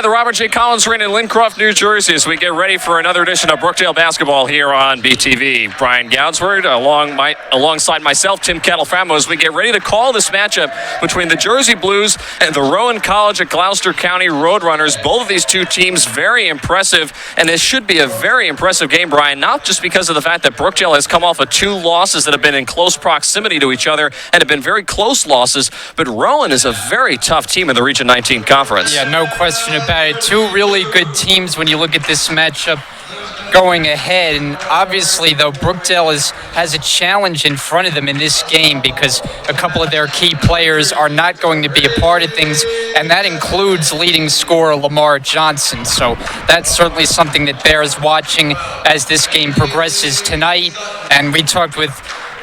inside the Robert J. Collins Arena in Lincroft, New Jersey, as we get ready for another edition of Brookdale basketball here on BTV. Brian Goudsford alongside myself, Tim Kettlefamo, as we get ready to call this matchup between the Jersey Blues and the Rowan College at Gloucester County Roadrunners. Both of these two teams very impressive, and this should be a very impressive game, Brian, not just because of the fact that Brookdale has come off of two losses that have been in close proximity to each other and have been very close losses, but Rowan is a very tough team in the Region 19 Conference. Yeah, no question about it. Two really good teams when you look at this matchup going ahead. And obviously, though, Brookdale has a challenge in front of them in this game because a couple of their key players are not going to be a part of things, and that includes leading scorer Lamar Johnson. So that's certainly something that bears watching as this game progresses tonight. And we talked with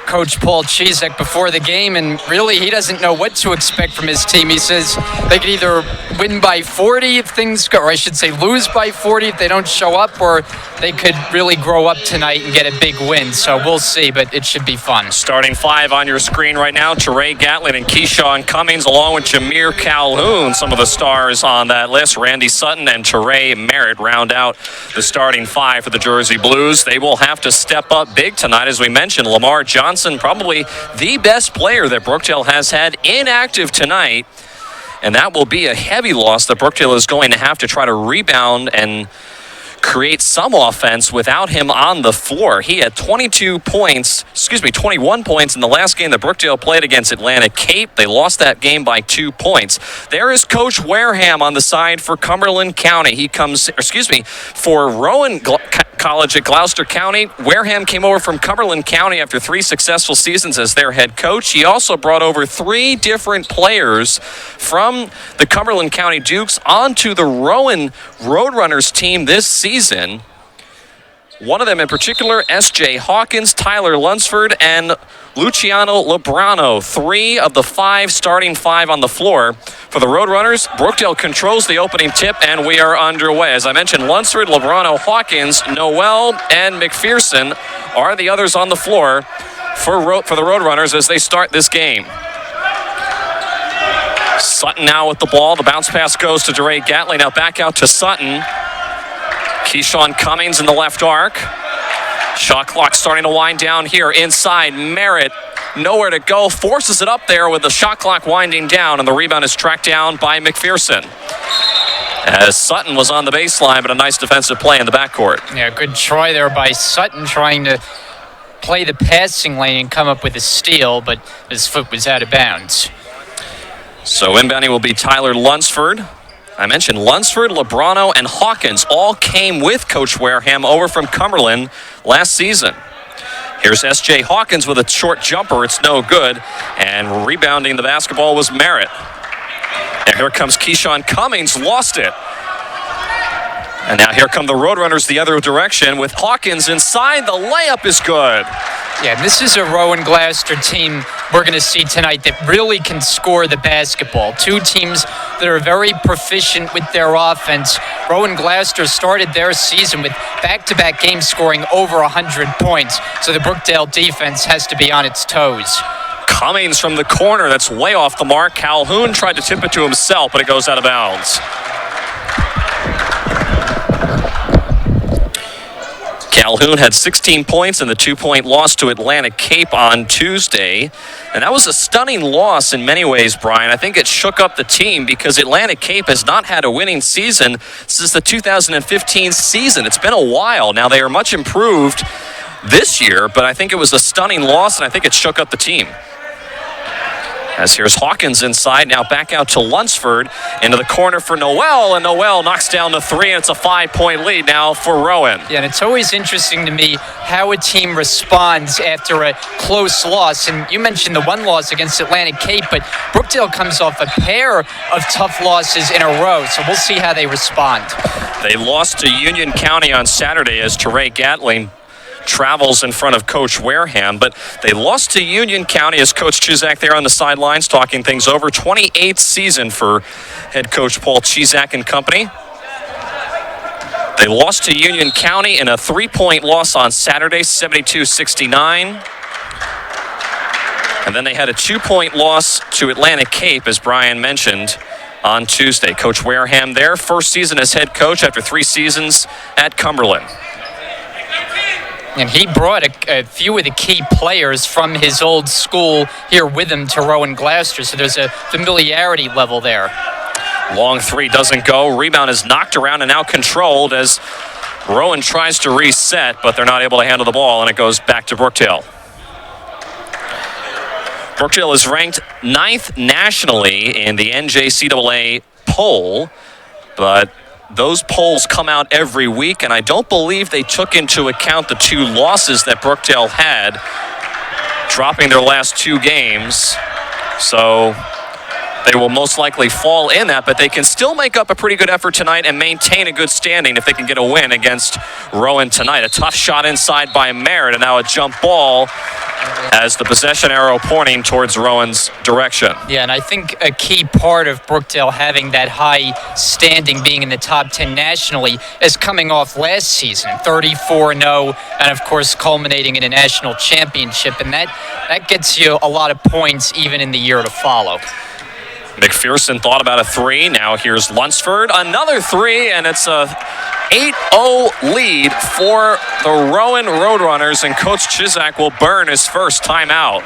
Coach Paul Chizek before the game, and really he doesn't know what to expect from his team. He says they could either win by 40 if things go, or I should say lose by 40 if they don't show up, or they could really grow up tonight and get a big win. So we'll see, but it should be fun. Starting five on your screen right now, Teray Gatlin and Keyshawn Cummings, along with Jameer Calhoun, some of the stars on that list. Randy Sutton and Teray Merritt round out the starting five for the Jersey Blues. They will have to step up big tonight, as we mentioned. Lamar Johnson, probably the best player that Brookdale has had inactive tonight, and that will be a heavy loss that Brookdale is going to have to try to rebound and create some offense without him on the floor. He had 21 points in the last game that Brookdale played against Atlantic Cape. They lost that game by 2 points. There is Coach Wareham on the side for Cumberland County. For Rowan College at Gloucester County. Wareham came over from Cumberland County after 3 successful seasons as their head coach. He also brought over 3 different players from the Cumberland County Dukes onto the Rowan Roadrunners team this season. One of them in particular, S.J. Hawkins, Tyler Lunsford, and Luciano Lebrano. 3 of the 5 starting 5 on the floor. For the Roadrunners, Brookdale controls the opening tip, and we are underway. As I mentioned, Lunsford, Lebrano, Hawkins, Noel, and McPherson are the others on the floor for the Roadrunners as they start this game. Sutton now with the ball. The bounce pass goes to Teray Gatlin. Now back out to Sutton. Keyshawn Cummings in the left arc. Shot clock starting to wind down here inside. Merritt, nowhere to go, forces it up there with the shot clock winding down, and the rebound is tracked down by McPherson. As Sutton was on the baseline, but a nice defensive play in the backcourt. Yeah, good try there by Sutton trying to play the passing lane and come up with a steal, but his foot was out of bounds. So inbounding will be Tyler Lunsford. I mentioned Lunsford, Lebrano, and Hawkins all came with Coach Wareham over from Cumberland last season. Here's S.J. Hawkins with a short jumper. It's no good. And rebounding the basketball was Merritt. And here comes Keyshawn Cummings. Lost it. And now here come the Roadrunners the other direction with Hawkins inside. The layup is good. Yeah, this is a Rowan Gloucester team we're going to see tonight that really can score the basketball. 2 teams that are very proficient with their offense. Rowan Gloucester started their season with back-to-back games scoring over 100 points, so the Brookdale defense has to be on its toes. Cummings from the corner, that's way off the mark. Calhoun tried to tip it to himself, but it goes out of bounds. Calhoun had 16 points in the 2-point loss to Atlantic Cape on Tuesday. And that was a stunning loss in many ways, Brian. I think it shook up the team because Atlantic Cape has not had a winning season since the 2015 season. It's been a while. Now, they are much improved this year, but I think it was a stunning loss, and I think it shook up the team. As here's Hawkins inside, now back out to Lunsford, into the corner for Noel, and Noel knocks down the 3, and it's a 5-point lead now for Rowan. Yeah, and it's always interesting to me how a team responds after a close loss. And you mentioned the one loss against Atlantic Cape, but Brookdale comes off a pair of tough losses in a row, so we'll see how they respond. They lost to Union County on Saturday as Teray Gatlin travels in front of Coach Wareham, but they lost to Union County as Coach Chizek there on the sidelines talking things over. 28th season for head coach Paul Chizek and company. They lost to Union County in a 3-point loss on Saturday, 72-69. And then they had a 2-point loss to Atlantic Cape, as Brian mentioned, on Tuesday. Coach Wareham there, first season as head coach after 3 seasons at Cumberland. And he brought a few of the key players from his old school here with him to Rowan Gloucester, so there's a familiarity level there. Long three doesn't go. Rebound is knocked around and now controlled as Rowan tries to reset, but they're not able to handle the ball, and it goes back to Brookdale. Brookdale is ranked 9th nationally in the NJCAA poll, but those polls come out every week, and I don't believe they took into account the 2 losses that Brookdale had, dropping their last 2 games. So they will most likely fall in that, but they can still make up a pretty good effort tonight and maintain a good standing if they can get a win against Rowan tonight. A tough shot inside by Merritt, and now a jump ball as the possession arrow pointing towards Rowan's direction. Yeah, and I think a key part of Brookdale having that high standing, being in the top 10 nationally, is coming off last season, 34-0, and of course culminating in a national championship, and that gets you a lot of points even in the year to follow. McPherson thought about a 3. Now here's Lunsford. Another 3, and it's a 8-0 lead for the Rowan Roadrunners, and Coach Chizak will burn his first timeout.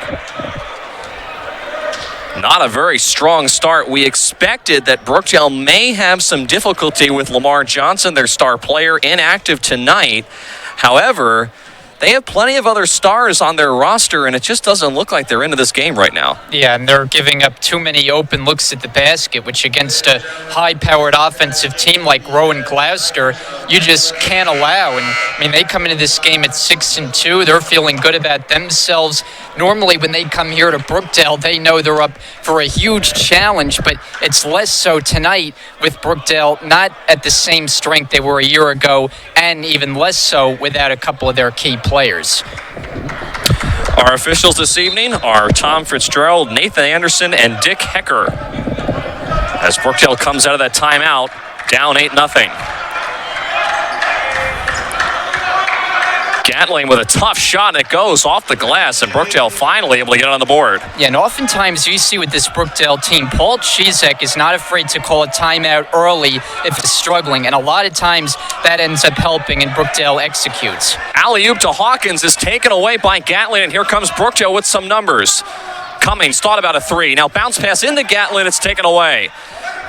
Not a very strong start. We expected that Brookdale may have some difficulty with Lamar Johnson, their star player, inactive tonight. However, they have plenty of other stars on their roster, and it just doesn't look like they're into this game right now. Yeah, and they're giving up too many open looks at the basket, which against a high-powered offensive team like Rowan Gloucester, you just can't allow. And, I mean, they come into this game at 6-2. They're feeling good about themselves. Normally, when they come here to Brookdale, they know they're up for a huge challenge, but it's less so tonight with Brookdale not at the same strength they were a year ago, and even less so without a couple of their key players. Our officials this evening are Tom Fitzgerald, Nathan Anderson, and Dick Hecker. As Brookdale comes out of that timeout, down 8-0. Gatling with a tough shot, and it goes off the glass, and Brookdale finally able to get it on the board. Yeah, and oftentimes you see with this Brookdale team, Paul Chizek is not afraid to call a timeout early if it's struggling, and a lot of times that ends up helping, and Brookdale executes. Alley-oop to Hawkins is taken away by Gatling, and here comes Brookdale with some numbers. Cummings thought about a 3. Now bounce pass into Gatling, it's taken away.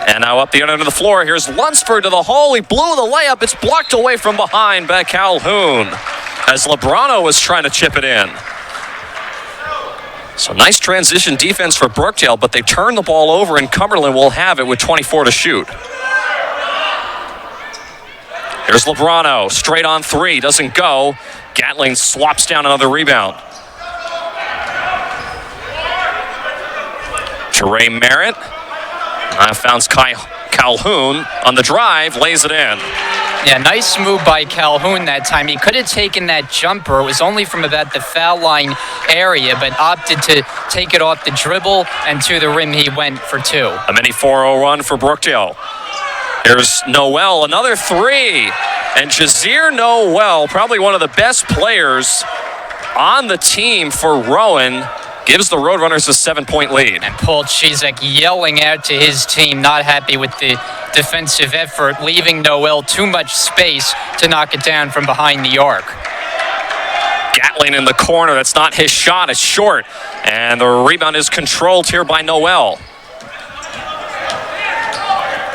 And now up the end of the floor, here's Lunsford to the hole. He blew the layup. It's blocked away from behind by Calhoun as Lebrano was trying to chip it in. So nice transition defense for Brookdale, but they turn the ball over, and Cumberland will have it with 24 to shoot. Here's Lebrano, straight on 3, doesn't go. Gatling swaps down another rebound. Trey Merritt now founds Calhoun on the drive, lays it in. Yeah, nice move by Calhoun that time. He could have taken that jumper. It was only from about the foul line area, but opted to take it off the dribble, and to the rim he went for 2. A mini 4-0 run for Brookdale. Here's Noel, another 3. And Jazir Noel, probably one of the best players on the team for Rowan, gives the Roadrunners a 7-point lead. And Paul Chizek yelling out to his team, not happy with the defensive effort, leaving Noel too much space to knock it down from behind the arc. Gatling in the corner, that's not his shot, it's short. And the rebound is controlled here by Noel.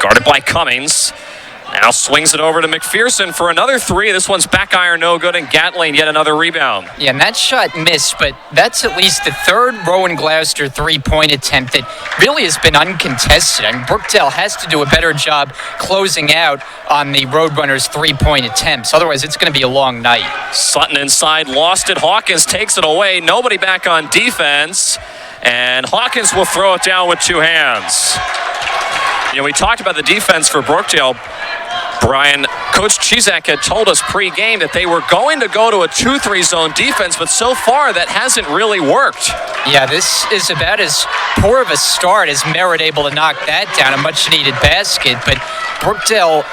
Guarded by Cummings. Now swings it over to McPherson for another 3. This one's back iron, no good, and Gatling yet another rebound. Yeah, and that shot missed, but that's at least the 3rd Rowan Gloucester 3-point attempt that really has been uncontested. I mean, Brookdale has to do a better job closing out on the Roadrunners 3-point attempts. Otherwise, it's going to be a long night. Sutton inside, lost it. Hawkins takes it away. Nobody back on defense, and Hawkins will throw it down with 2 hands. You know, we talked about the defense for Brookdale. Brian, Coach Chizak had told us pre-game that they were going to go to a 2-3 zone defense, but so far that hasn't really worked. Yeah, this is about as poor of a start as Merritt able to knock that down, a much-needed basket, but Brookdale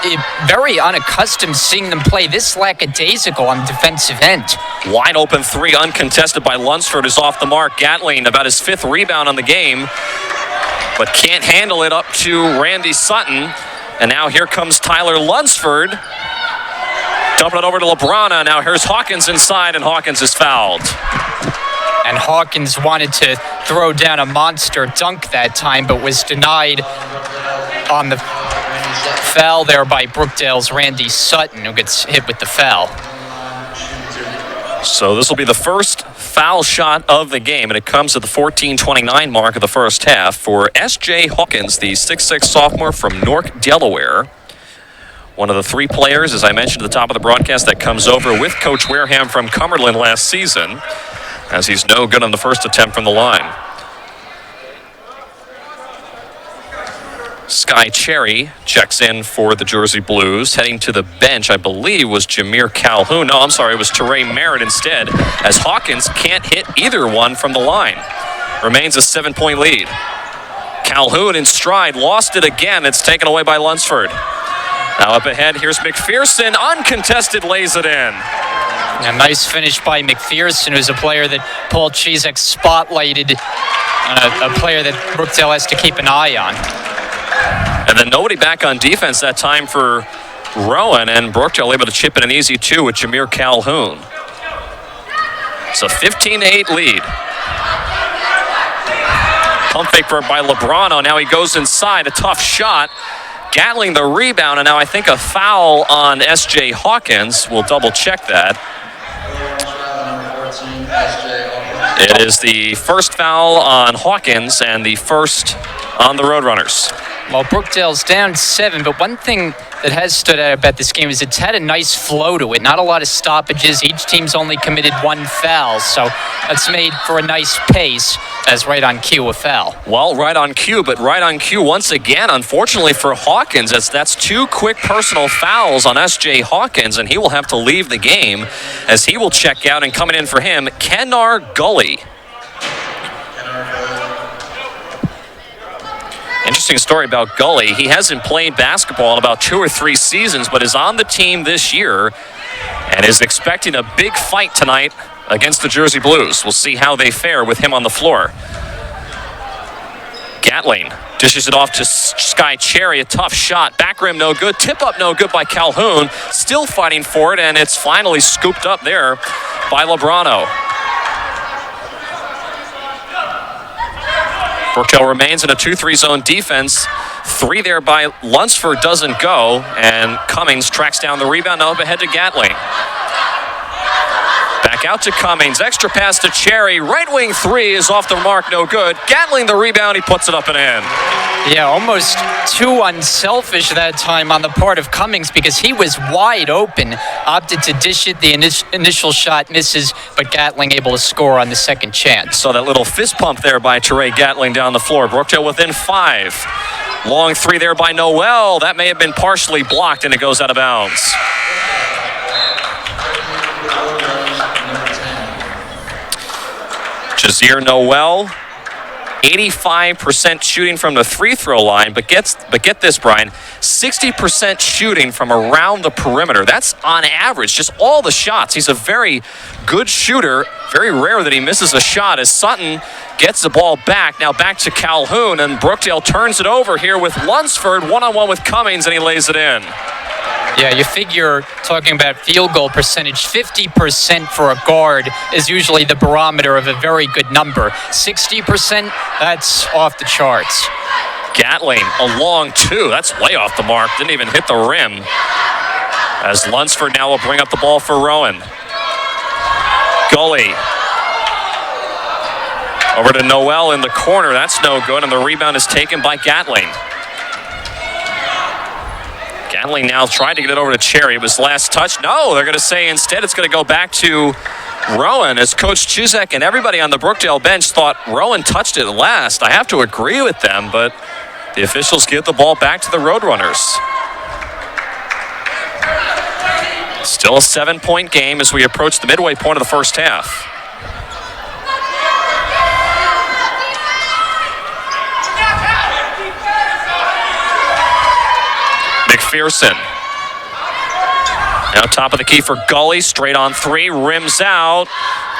very unaccustomed seeing them play this lackadaisical on the defensive end. Wide open 3 uncontested by Lunsford is off the mark. Gatling about his 5th rebound on the game. but can't handle it up to Randy Sutton. And now here comes Tyler Lunsford. Dumping it over to LeBron. Now here's Hawkins inside, and Hawkins is fouled. And Hawkins wanted to throw down a monster dunk that time, but was denied on the foul there by Brookdale's Randy Sutton, who gets hit with the foul. So this will be the first foul shot of the game, and it comes at the 14:29 mark of the first half for S.J. Hawkins, the 6'6 sophomore from Newark, Delaware. One of the three players, as I mentioned at the top of the broadcast, that comes over with Coach Wareham from Cumberland last season, as he's no good on the first attempt from the line. Sky Cherry checks in for the Jersey Blues. Heading to the bench, I believe, was Jameer Calhoun. No, I'm sorry, it was Teray Merritt instead, as Hawkins can't hit either one from the line. Remains a 7-point lead. Calhoun in stride, lost it again. It's taken away by Lunsford. Now up ahead, here's McPherson. Uncontested, lays it in. A nice finish by McPherson, who's a player that Paul Chizek spotlighted, a player that Brookdale has to keep an eye on. And then nobody back on defense that time for Rowan, and Brookdale able to chip in an easy two with Jameer Calhoun. It's a 15-8 lead. Pump fake by LeBron. Now he goes inside, a tough shot. Gatling the rebound, and now I think a foul on S.J. Hawkins. We'll double check that. It is the first foul on Hawkins and the first on the Roadrunners. Well, Brookdale's down 7, but one thing that has stood out about this game is it's had a nice flow to it. Not a lot of stoppages. Each team's only committed one foul, so that's made for a nice pace as right on cue a foul. Well, right on cue, but right on cue once again, unfortunately for Hawkins, that's two quick personal fouls on S.J. Hawkins, and he will have to leave the game as he will check out, and coming in for him, Kennar Gully. Interesting story about Gully. He hasn't played basketball in about 2 or 3 seasons, but is on the team this year and is expecting a big fight tonight against the Jersey Blues. We'll see how they fare with him on the floor. Gatling dishes it off to Sky Cherry. A tough shot. Back rim no good. Tip up no good by Calhoun. Still fighting for it, and it's finally scooped up there by Lebrano. Brookdale remains in a 2-3 zone defense. 3 there by Lunsford doesn't go, and Cummings tracks down the rebound. Now up ahead to Gatling. Back out to Cummings. Extra pass to Cherry. Right wing 3 is off the mark, no good. Gatling the rebound. He puts it up and in. Yeah, almost too unselfish that time on the part of Cummings because he was wide open. Opted to dish it. The initial shot misses, but Gatling able to score on the second chance. So that little fist pump there by Teray Gatling down the floor. Brookdale within 5. Long 3 there by Noel. That may have been partially blocked, and it goes out of bounds. Jazier Noel, 85% shooting from the free throw line, but get this, Brian, 60% shooting from around the perimeter. That's on average, just all the shots. He's a very good shooter. Very rare that he misses a shot as Sutton gets the ball back. Now back to Calhoun, and Brookdale turns it over here with Lunsford, one-on-one with Cummings, and he lays it in. Yeah, you figure, talking about field goal percentage, 50% for a guard is usually the barometer of a very good number. 60%, that's off the charts. Gatling, a long 2. That's way off the mark. Didn't even hit the rim. As Lunsford now will bring up the ball for Rowan. Gully. Over to Noel in the corner. That's no good, and the rebound is taken by Gatling. Gatling now tried to get it over to Cherry. It was last touch. No, they're going to say instead it's going to go back to Rowan, as Coach Chizek and everybody on the Brookdale bench thought Rowan touched it last. I have to agree with them, but the officials give the ball back to the Roadrunners. Still a 7-point game as we approach the midway point of the first half. McPherson. Now top of the key for Gully. Straight on 3. Rims out.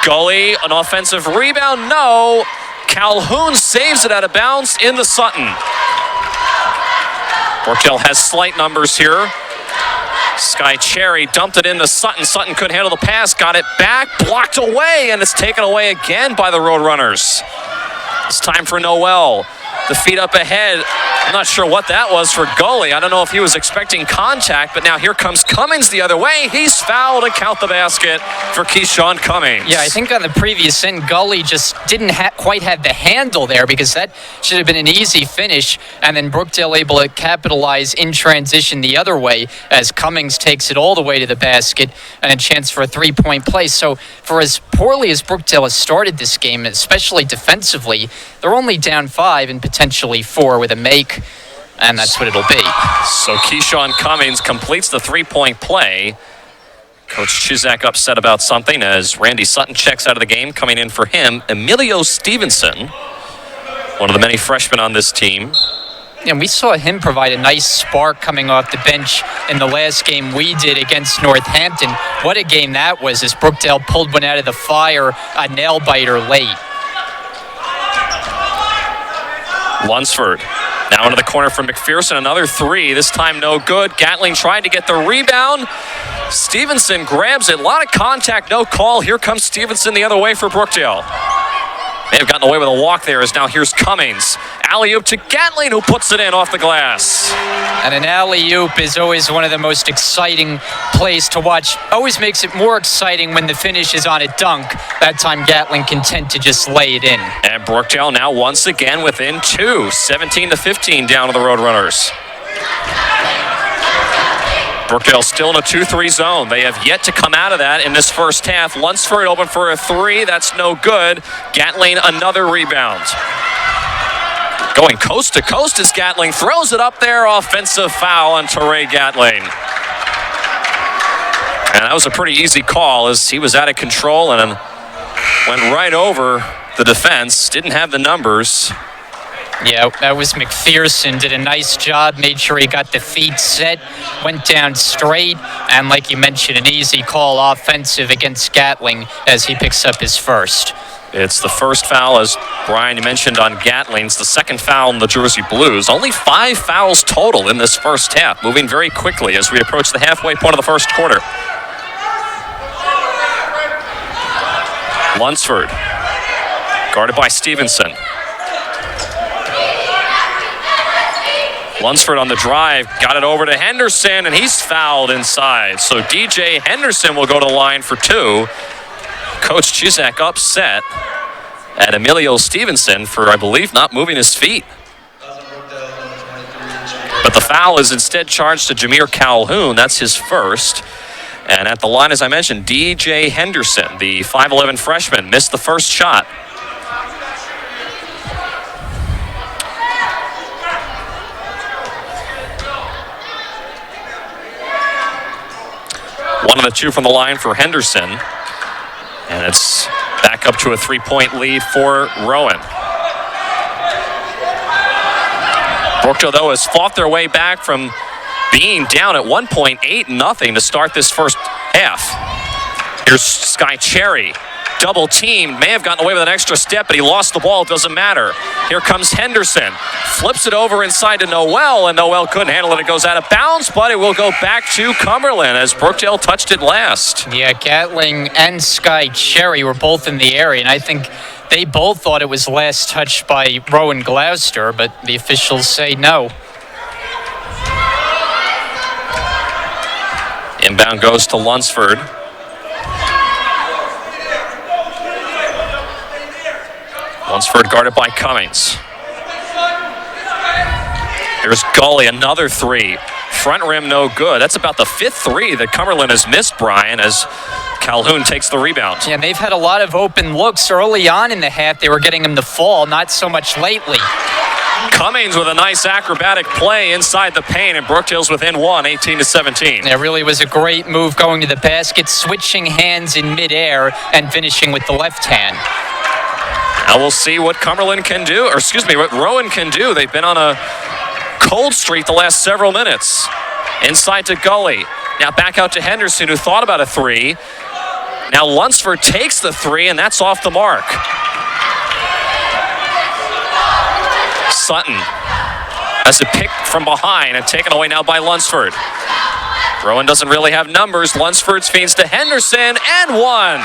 Gully, an offensive rebound. No. Calhoun saves it out of bounds in the Sutton. Brookdale has slight numbers here. Sky Cherry dumped it into Sutton. Sutton couldn't handle the pass, got it back, blocked away, and it's taken away again by the Roadrunners. It's time for Noel. The feet up ahead. I'm not sure what that was for Gully. I don't know if he was expecting contact, but now here comes Cummings the other way. He's fouled and count the basket for Keyshawn Cummings. Yeah, I think on the previous end, Gully just didn't quite have the handle there because that should have been an easy finish. And then Brookdale able to capitalize in transition the other way as Cummings takes it all the way to the basket and a chance for a three-point play. So for as poorly as Brookdale has started this game, especially defensively, they're only down 5 and potentially 4 with a make, and that's what it'll be. So Keyshawn Cummings completes the three-point play. Coach Chizak upset about something as Randy Sutton checks out of the game. Coming in for him, Emilio Stevenson, one of the many freshmen on this team. And we saw him provide a nice spark coming off the bench in the last game we did against Northampton. What a game that was as Brookdale pulled one out of the fire, a nail-biter late. Lunsford now into the corner from McPherson. Another three, this time no good. Gatling tried to get the rebound. Stevenson grabs it. A lot of contact, no call. Here comes Stevenson the other way for Brookdale. May have gotten away with a walk there as now here's Cummings. Alley-oop to Gatling, who puts it in off the glass. And an alley-oop is always one of the most exciting plays to watch. Always makes it more exciting when the finish is on a dunk. That time Gatling content to just lay it in. And Brookdale now once again within 2, 17-15 down to the Roadrunners. Brookdale still in a 2-3 zone. They have yet to come out of that in this first half. Lunsford open for a three. That's no good. Gatling another rebound. Going coast to coast as Gatling throws it up there. Offensive foul on Teray Gatling. And that was a pretty easy call as he was out of control and went right over the defense. Didn't have the numbers. Yeah, that was McPherson. Did a nice job, made sure he got the feet set, went down straight, and like you mentioned, an easy call offensive against Gatling as he picks up his first. It's the first foul, as Brian mentioned, on Gatling. It's the second foul in the Jersey Blues. Only 5 fouls total in this first half, moving very quickly as we approach the halfway point of the first quarter. Lunsford, guarded by Stevenson. Lunsford on the drive, got it over to Henderson, and he's fouled inside. So DJ Henderson will go to the line for 2. Coach Chizak upset at Emilio Stevenson for, I believe, not moving his feet. But the foul is instead charged to Jameer Calhoun. That's his first. And at the line, as I mentioned, DJ Henderson, the 5'11 freshman, missed the first shot. One of the 2 from the line for Henderson. And it's back up to a 3-point lead for Rowan. Brookdale, though, has fought their way back from being down at one point 8-0 to start this first half. Here's Sky Cherry. Double teamed, may have gotten away with an extra step, but he lost the ball. It doesn't matter. Here comes Henderson. Flips it over inside to Noel, and Noel couldn't handle it. It goes out of bounds, but it will go back to Cumberland as Brookdale touched it last. Yeah, Gatling and Sky Cherry were both in the area, and I think they both thought it was last touched by Rowan Gloucester, but the officials say no. Inbound goes to Lunsford. Lunsford guarded by Cummings. Here's Gully, another three. Front rim, no good. That's about the 5th three that Cumberland has missed, Brian, as Calhoun takes the rebound. Yeah, they've had a lot of open looks early on in the half. They were getting him to fall, not so much lately. Cummings with a nice acrobatic play inside the paint, and Brookdale's within 1, 18-17. It really was a great move going to the basket, switching hands in midair and finishing with the left hand. Now we'll see what Cumberland can do, or excuse me, what Rowan can do. They've been on a cold streak the last several minutes. Inside to Gully. Now back out to Henderson, who thought about a three. Now Lunsford takes the three, and that's off the mark. Sutton has it picked from behind and taken away now by Lunsford. Rowan doesn't really have numbers. Lunsford feeds to Henderson and one.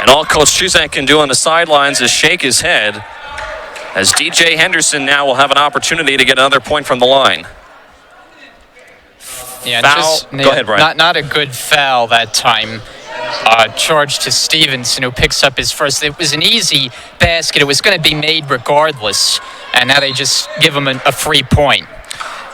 And all Coach Chuzak can do on the sidelines is shake his head, as DJ Henderson now will have an opportunity to get another point from the line. Yeah, foul. Go ahead, Brian. Not a good foul that time. Charge to Stevenson, who picks up his first. It was an easy basket. It was going to be made regardless, and now they just give him a free point.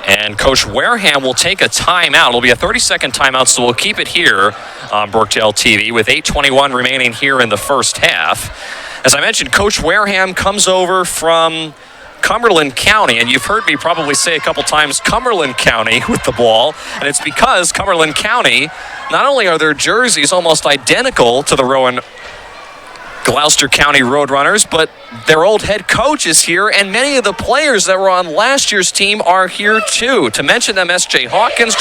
And Coach Wareham will take a timeout. It'll be a 30-second timeout, so we'll keep it here on Brookdale TV with 8:21 remaining here in the first half. As I mentioned, Coach Wareham comes over from Cumberland County, and you've heard me probably say a couple times Cumberland County with the ball, and it's because Cumberland County, not only are their jerseys almost identical to the Rowan Gloucester County Roadrunners, but their old head coach is here, and many of the players that were on last year's team are here too. To mention them, S.J. Hawkins,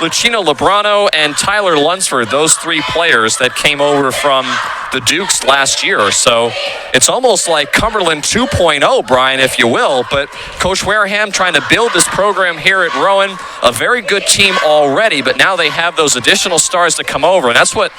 Lucino Lebrano, and Tyler Lunsford, those three players that came over from the Dukes last year. So it's almost like Cumberland 2.0, Brian, if you will. But Coach Wareham trying to build this program here at Rowan, a very good team already, but now they have those additional stars to come over. And that's what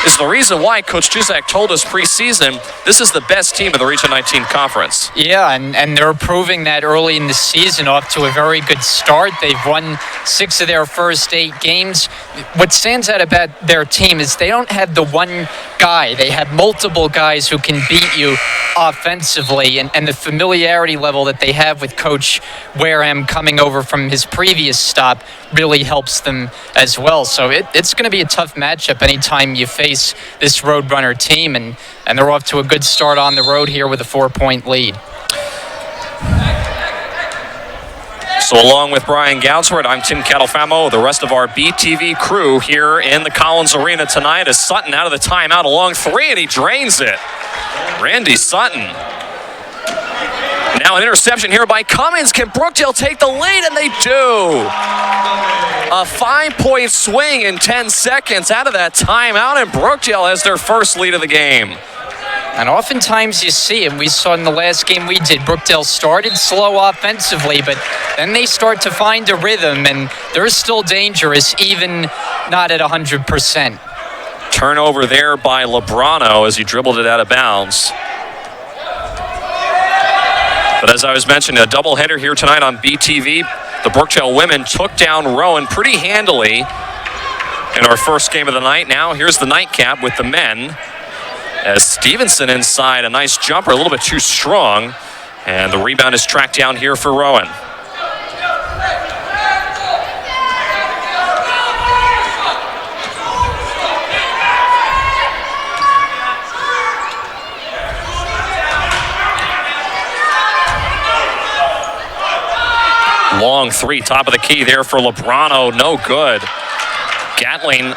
is the reason why Coach Chuzak told us preseason this is the best team of the Region 19 Conference. Yeah, and they're proving that early in the season, off to a very good start. They've won 6 of their first 8 games. What stands out about their team is they don't have the one guy. They have multiple guys who can beat you offensively, and the familiarity level that they have with Coach Wareham coming over from his previous stop really helps them as well. So it's going to be a tough matchup anytime you face this Roadrunner team, and they're off to a good start on the road here with a 4-point lead. So along with Brian Goudsworth, I'm Tim Catalfamo, the rest of our BTV crew here in the Collins Arena tonight as Sutton out of the timeout, a long three, and he drains it. Randy Sutton. Now an interception here by Cummings. Can Brookdale take the lead? And they do. A 5-point swing in 10 seconds out of that timeout, and Brookdale has their first lead of the game. And oftentimes you see, and we saw in the last game we did, Brookdale started slow offensively, but then they start to find a rhythm, and they're still dangerous, even not at 100%. Turnover there by Lebrano as he dribbled it out of bounds. But as I was mentioning, a doubleheader here tonight on BTV. The Brookdale women took down Rowan pretty handily in our first game of the night. Now here's the nightcap with the men, as Stevenson inside, a nice jumper, a little bit too strong, and the rebound is tracked down here for Rowan. Long three, top of the key there for Lebrano, no good. Gatling,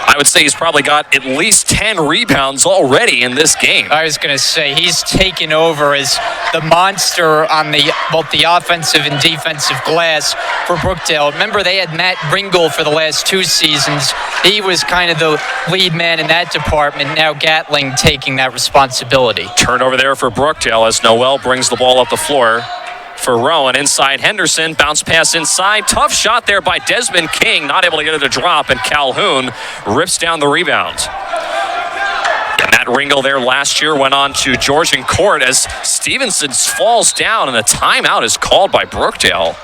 I would say he's probably got at least 10 rebounds already in this game. I was going to say, he's taken over as the monster on both the offensive and defensive glass for Brookdale. Remember, they had Matt Ringel for the last 2 seasons. He was kind of the lead man in that department. Now Gatling taking that responsibility. Turnover there for Brookdale as Noel brings the ball up the floor for Rowan. Inside Henderson, bounce pass inside, tough shot there by Desmond King, not able to get it to drop, and Calhoun rips down the rebound. And Matt Ringel there last year went on to Georgian Court as Stevenson falls down, and a timeout is called by Brookdale.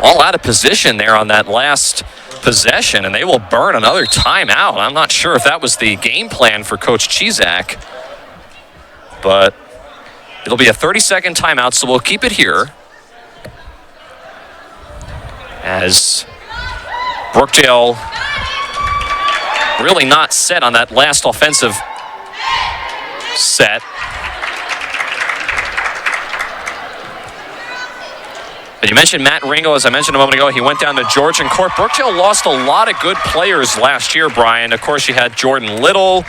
All out of position there on that last possession, and they will burn another timeout. I'm not sure if that was the game plan for Coach Chizak, but it'll be a 30-second timeout, so we'll keep it here as Brookdale really not set on that last offensive set. But you mentioned Matt Ringo, as I mentioned a moment ago, he went down to Georgian Court. Brookdale lost a lot of good players last year, Brian. Of course, you had Jordan Little,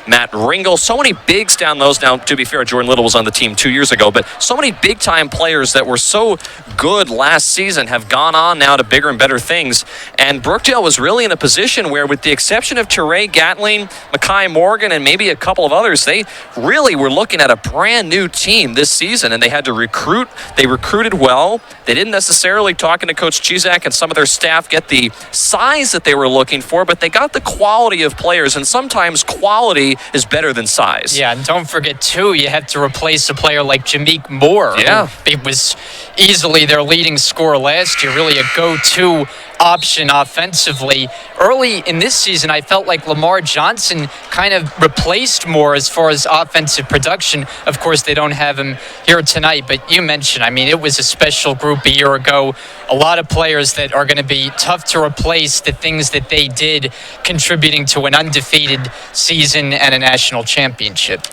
Matt Ringel. So many bigs down those. Now, to be fair, Jordan Little was on the team 2 years ago, but so many big-time players that were so good last season have gone on now to bigger and better things. And Brookdale was really in a position where, with the exception of Teray Gatling, Makai Morgan, and maybe a couple of others, they really were looking at a brand new team this season, and they had to recruit. They recruited well. They didn't necessarily, talking to Coach Chizak and some of their staff, get the size that they were looking for, but they got the quality of players, and sometimes quality is better than size. Yeah, and don't forget, too, you have to replace a player like Jameek Moore. Yeah. It was easily their leading scorer last year, really a go-to option offensively. Early in this season, I felt like Lamar Johnson kind of replaced Moore as far as offensive production. Of course, they don't have him here tonight, but you mentioned, I mean, it was a special group a year ago. A lot of players that are going to be tough to replace, the things that they did, contributing to an undefeated season and a national championship.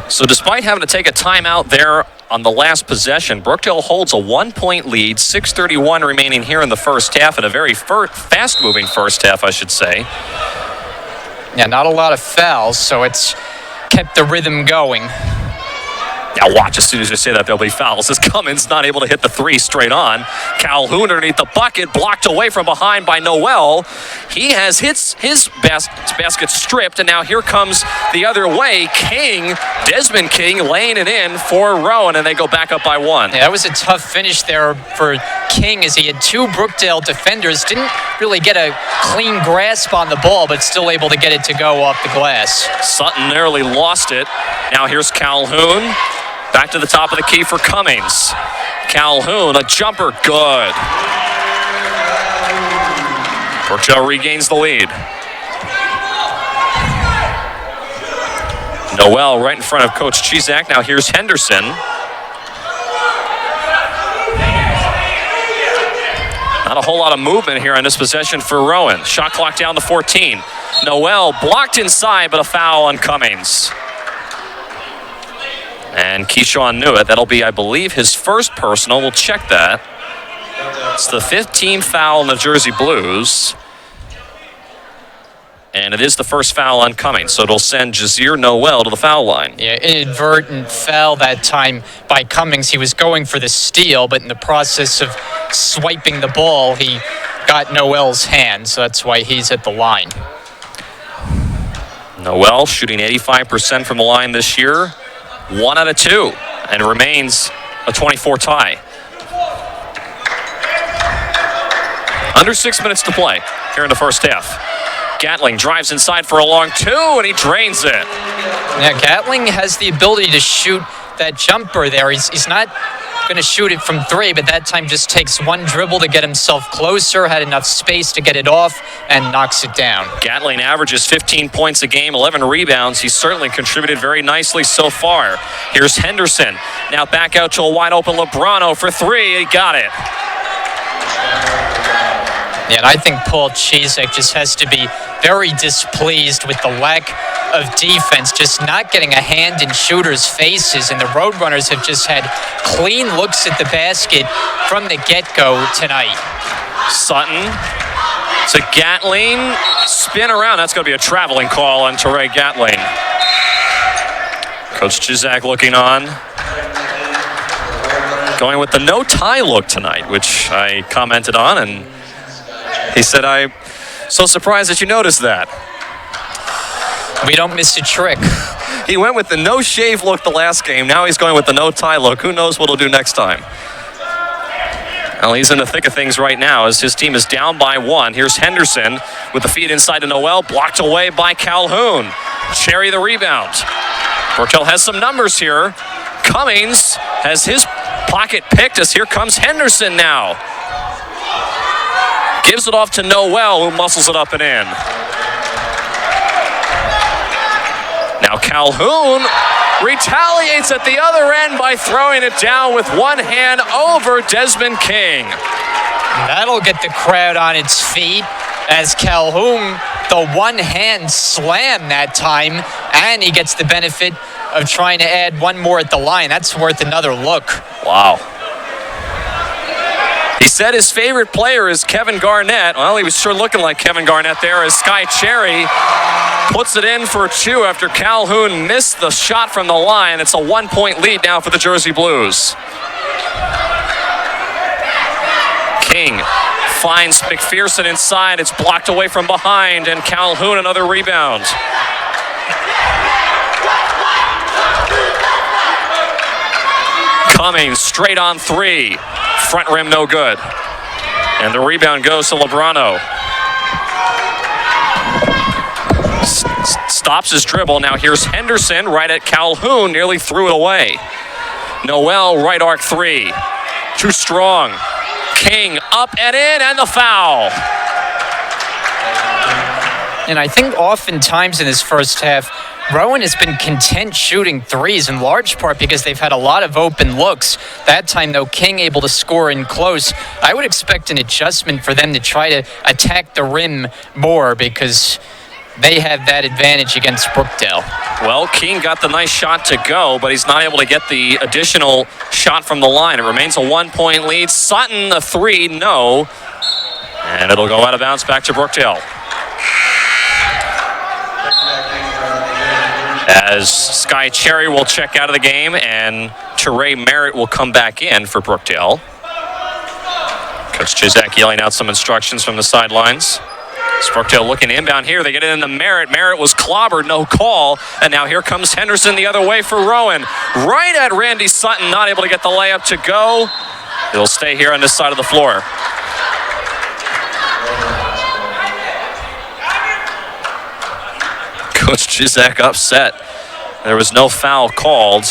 So despite having to take a timeout there on the last possession, Brookdale holds a 1-point lead, 6:31 remaining here in the first half, and a very fast-moving first half, I should say. Yeah, not a lot of fouls, so it's kept the rhythm going. Now watch, as soon as you say that, there'll be fouls. As Cummins not able to hit the three straight on. Calhoun underneath the bucket, blocked away from behind by Noel. He has his basket stripped, and now here comes the other way. Desmond King laying it in for Rowan, and they go back up by one. Yeah, that was a tough finish there for King, as he had two Brookdale defenders. Didn't really get a clean grasp on the ball, but still able to get it to go off the glass. Sutton narrowly lost it. Now here's Calhoun. Back to the top of the key for Cummings. Calhoun, a jumper, good. Brookdale regains the lead. Noel right in front of Coach Chizak. Now here's Henderson. Not a whole lot of movement here on this possession for Rowan. Shot clock down to 14. Noel blocked inside, but a foul on Cummings. And Keyshawn knew it. That'll be, I believe, his first personal. We'll check that. It's the 15th foul in the Jersey Blues. And it is the first foul on Cummings, so it'll send Jazir Noel to the foul line. Yeah, inadvertent foul that time by Cummings. He was going for the steal, but in the process of swiping the ball, he got Noel's hand, so that's why he's at the line. Noel shooting 85% from the line this year. 1 out of 2, and remains a 24 tie. Under 6 minutes to play here in the first half. Gatling drives inside for a long two, and he drains it. Yeah, Gatling has the ability to shoot that jumper there. He's not going to shoot it from three, but that time just takes one dribble to get himself closer, had enough space to get it off, and knocks it down. Gatling averages 15 points a game, 11 rebounds. He's certainly contributed very nicely so far. Here's Henderson. Now back out to a wide-open Lebrano for three. He got it. Yeah, and I think Paul Chizak just has to be very displeased with the lack of defense, just not getting a hand in shooters' faces, and the Roadrunners have just had clean looks at the basket from the get-go tonight. Sutton to Gatling, spin around. That's going to be a traveling call on Teray Gatling. Coach Chizak looking on. Going with the no-tie look tonight, which I commented on, and he said, I'm so surprised that you noticed that. We don't miss a trick. He went with the no-shave look the last game. Now he's going with the no-tie look. Who knows what he'll do next time? Well, he's in the thick of things right now as his team is down by one. Here's Henderson with the feed inside to Noel, blocked away by Calhoun. Cherry the rebound. Brookdale has some numbers here. Cummings has his pocket picked as here comes Henderson now. Gives it off to Noel, who muscles it up and in. Now Calhoun retaliates at the other end by throwing it down with one hand over Desmond King. That'll get the crowd on its feet as Calhoun, the one-hand slam that time, and he gets the benefit of trying to add one more at the line. That's worth another look. Wow. He said his favorite player is Kevin Garnett. Well, he was sure looking like Kevin Garnett there as Sky Cherry puts it in for 2 after Calhoun missed the shot from the line. It's a 1-point lead now for the Jersey Blues. King finds McPherson inside. It's blocked away from behind, and Calhoun another rebound. Cummings straight on 3. Front rim no good. And the rebound goes to Lebrano. Stops his dribble. Now here's Henderson right at Calhoun. Nearly threw it away. Noel right arc 3. Too strong. King up and in, and the foul. And I think oftentimes in this first half, Rowan has been content shooting threes in large part because they've had a lot of open looks. That time, though, King able to score in close. I would expect an adjustment for them to try to attack the rim more because they have that advantage against Brookdale. Well, King got the nice shot to go, but he's not able to get the additional shot from the line. It remains a 1-point lead. Sutton, a 3, no. And it'll go out of bounds back to Brookdale. As Sky Cherry will check out of the game and Teray Merritt will come back in for Brookdale. Coach Chizak yelling out some instructions from the sidelines. Brookdale looking inbound here. They get it into Merritt. Merritt was clobbered, no call. And now here comes Henderson the other way for Rowan. Right at Randy Sutton, not able to get the layup to go. He'll stay here on this side of the floor. Coach Chizak upset. There was no foul called.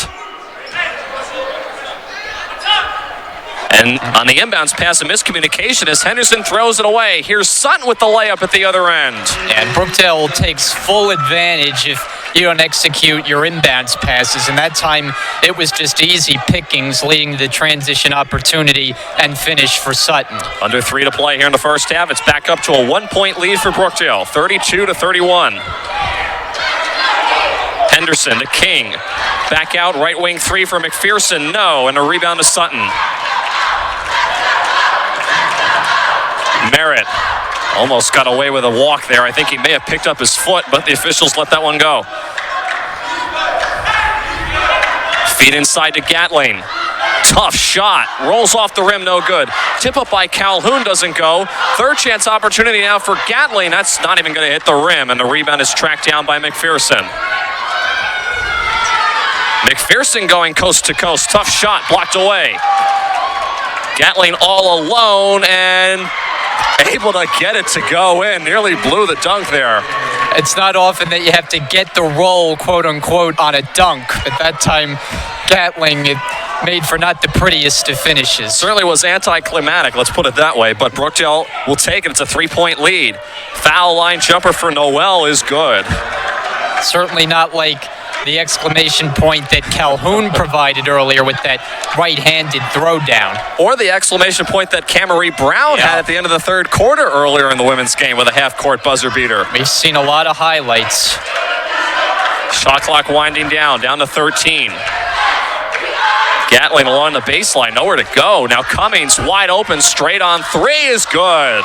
And on the inbounds pass, a miscommunication as Henderson throws it away. Here's Sutton with the layup at the other end. And Brookdale takes full advantage if you don't execute your inbounds passes. And that time, it was just easy pickings leading to the transition opportunity and finish for Sutton. Under 3 to play here in the first half. It's back up to a 1-point lead for Brookdale, 32-31. Henderson to King. Back out, right wing 3 for McPherson. No, and a rebound to Sutton. Merritt almost got away with a walk there. I think he may have picked up his foot, but the officials let that one go. Feed inside to Gatling. Tough shot. Rolls off the rim, no good. Tip up by Calhoun doesn't go. Third chance opportunity now for Gatling. That's not even going to hit the rim, and the rebound is tracked down by McPherson. McPherson going coast to coast. Tough shot, blocked away. Gatling all alone and able to get it to go in. Nearly blew the dunk there. It's not often that you have to get the roll, quote unquote, on a dunk. But that time, Gatling, it made for not the prettiest of finishes. Certainly was anticlimactic, let's put it that way. But Brookdale will take it. It's a 3-point lead. Foul line jumper for Noel is good. Certainly not like the exclamation point that Calhoun provided earlier with that right-handed throwdown. Or the exclamation point that Camarie Brown had at the end of the third quarter earlier in the women's game with a half-court buzzer beater. We've seen a lot of highlights. Shot clock winding down to 13. Gatling along the baseline, nowhere to go. Now Cummings wide open, straight on 3 is good.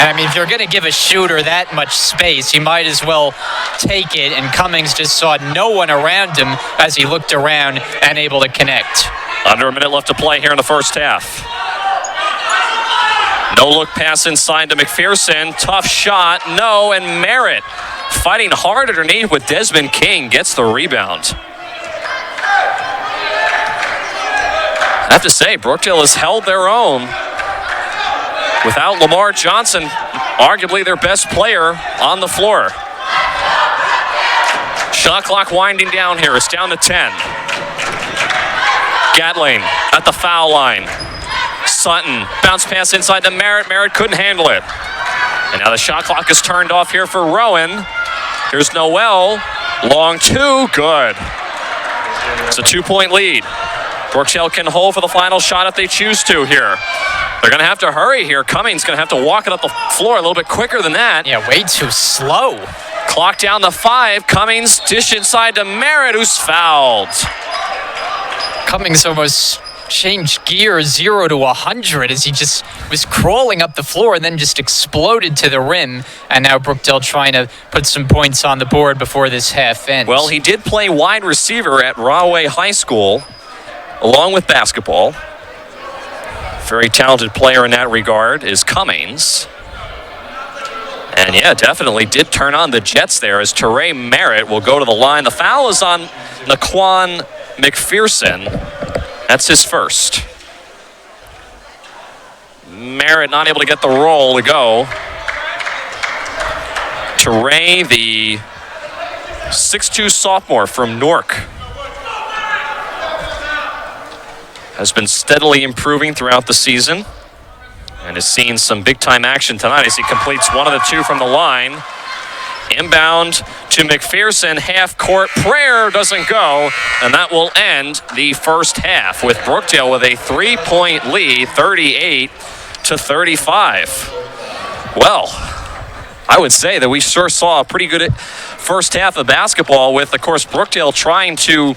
And I mean, if you're going to give a shooter that much space, you might as well take it. And Cummings just saw no one around him as he looked around and able to connect. Under a minute left to play here in the first half. No look pass inside to McPherson. Tough shot, no, and Merritt fighting hard underneath with Desmond King gets the rebound. I have to say, Brookdale has held their own. Without Lamar Johnson, arguably their best player on the floor. Shot clock winding down here. It's down to 10. Gatling at the foul line. Sutton, bounce pass inside to Merritt. Merritt couldn't handle it. And now the shot clock is turned off here for Rowan. Here's Noel. Long 2, good. It's a 2-point lead. Brookdale can hold for the final shot if they choose to here. They're going to have to hurry here. Cummings going to have to walk it up the floor a little bit quicker than that. Yeah, way too slow. Clock down to 5. Cummings dish inside to Merritt, who's fouled. Cummings almost changed gear 0 to 100 as he just was crawling up the floor and then just exploded to the rim. And now Brookdale trying to put some points on the board before this half ends. Well, he did play wide receiver at Rowan High School along with basketball. Very talented player in that regard is Cummings. And yeah, definitely did turn on the Jets there as Teray Merritt will go to the line. The foul is on Naquan McPherson. That's his first. Merritt not able to get the roll to go. Teray, the 6'2 sophomore from Newark, has been steadily improving throughout the season and has seen some big-time action tonight as he completes one of the two from the line. Inbound to McPherson, half-court. Prayer doesn't go, and that will end the first half with Brookdale with a 3-point lead, 38-35. Well, I would say that we sure saw a pretty good first half of basketball with, of course, Brookdale trying to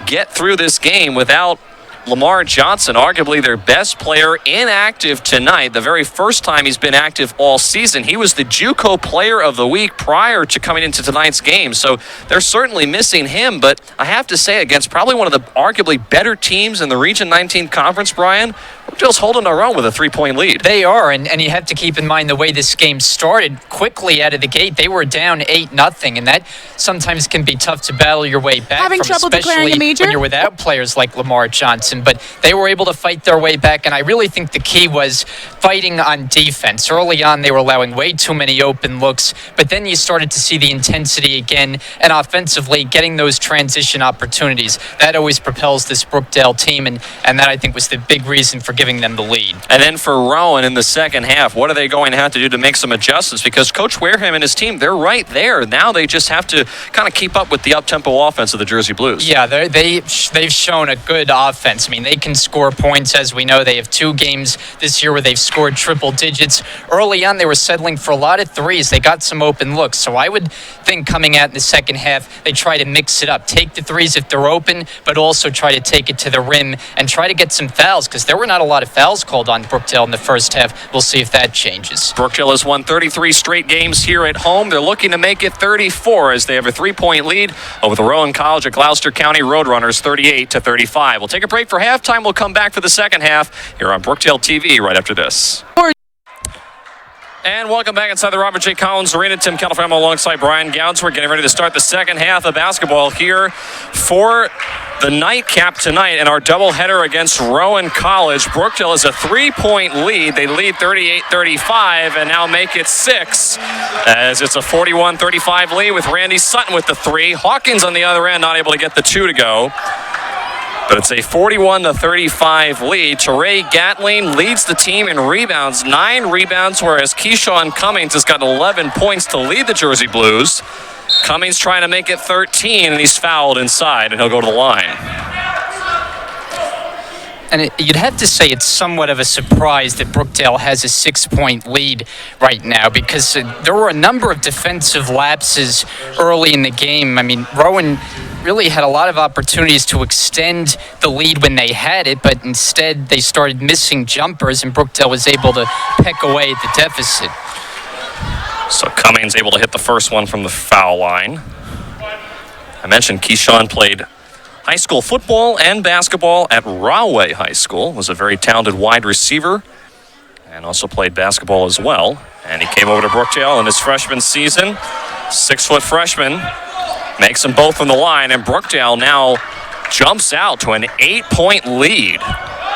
get through this game without Lamar Johnson, arguably their best player, inactive tonight. The very first time he's been active all season. He was the JUCO Player of the Week prior to coming into tonight's game. So they're certainly missing him. But I have to say, against probably one of the arguably better teams in the Region 19 Conference, Brian, Brookdale's holding their own with a 3-point lead. They are, and you have to keep in mind the way this game started quickly out of the gate. They were down 8-0, and that sometimes can be tough to battle your way back Having from, trouble declaring a especially major? when you're without players like Lamar Johnson. But they were able to fight their way back, and I really think the key was fighting on defense. Early on, they were allowing way too many open looks, but then you started to see the intensity again, and offensively getting those transition opportunities. That always propels this Brookdale team, and that I think was the big reason for giving them the lead. And then for Rowan in the second half, what are they going to have to do to make some adjustments? Because Coach Wareham and his team, they're right there. Now they just have to kind of keep up with the up-tempo offense of the Jersey Blues. Yeah, they've shown a good offense. I mean, they can score points, as we know. They have 2 games this year where they've scored triple digits. Early on, they were settling for a lot of threes. They got some open looks. So I would think coming out in the second half, they try to mix it up. Take the threes if they're open, but also try to take it to the rim and try to get some fouls, because there were not a lot of fouls called on Brookdale in the first half. We'll see if that changes. Brookdale has won 33 straight games here at home. They're looking to make it 34 as they have a 3-point lead over the Rowan College of Gloucester County Roadrunners, 38-35. We'll take a break for halftime. We'll come back for the second half here on Brookdale TV right after this. And welcome back inside the Robert J. Collins Arena. Tim Califamo alongside Brian Gouds. We're getting ready to start the second half of basketball here for the nightcap tonight in our doubleheader against Rowan College. Brookdale has a 3-point lead. They lead 38-35 and now make it 6 as it's a 41-35 lead with Randy Sutton with the 3. Hawkins on the other end not able to get the 2 to go. But it's a 41-35 lead. Teray Gatling leads the team in rebounds, 9 rebounds, whereas Keyshawn Cummings has got 11 points to lead the Jersey Blues. Cummings trying to make it 13, and he's fouled inside, and he'll go to the line. And you'd have to say it's somewhat of a surprise that Brookdale has a 6-point lead right now, because there were a number of defensive lapses early in the game. I mean, Rowan really had a lot of opportunities to extend the lead when they had it, but instead they started missing jumpers, and Brookdale was able to peck away at the deficit. So Cummings able to hit the first one from the foul line. I mentioned Keyshawn played high school football and basketball at Rowan High School. Was a very talented wide receiver and also played basketball as well. And he came over to Brookdale in his freshman season. 6-foot freshman. Makes them both from the line, and Brookdale now jumps out to an 8-point lead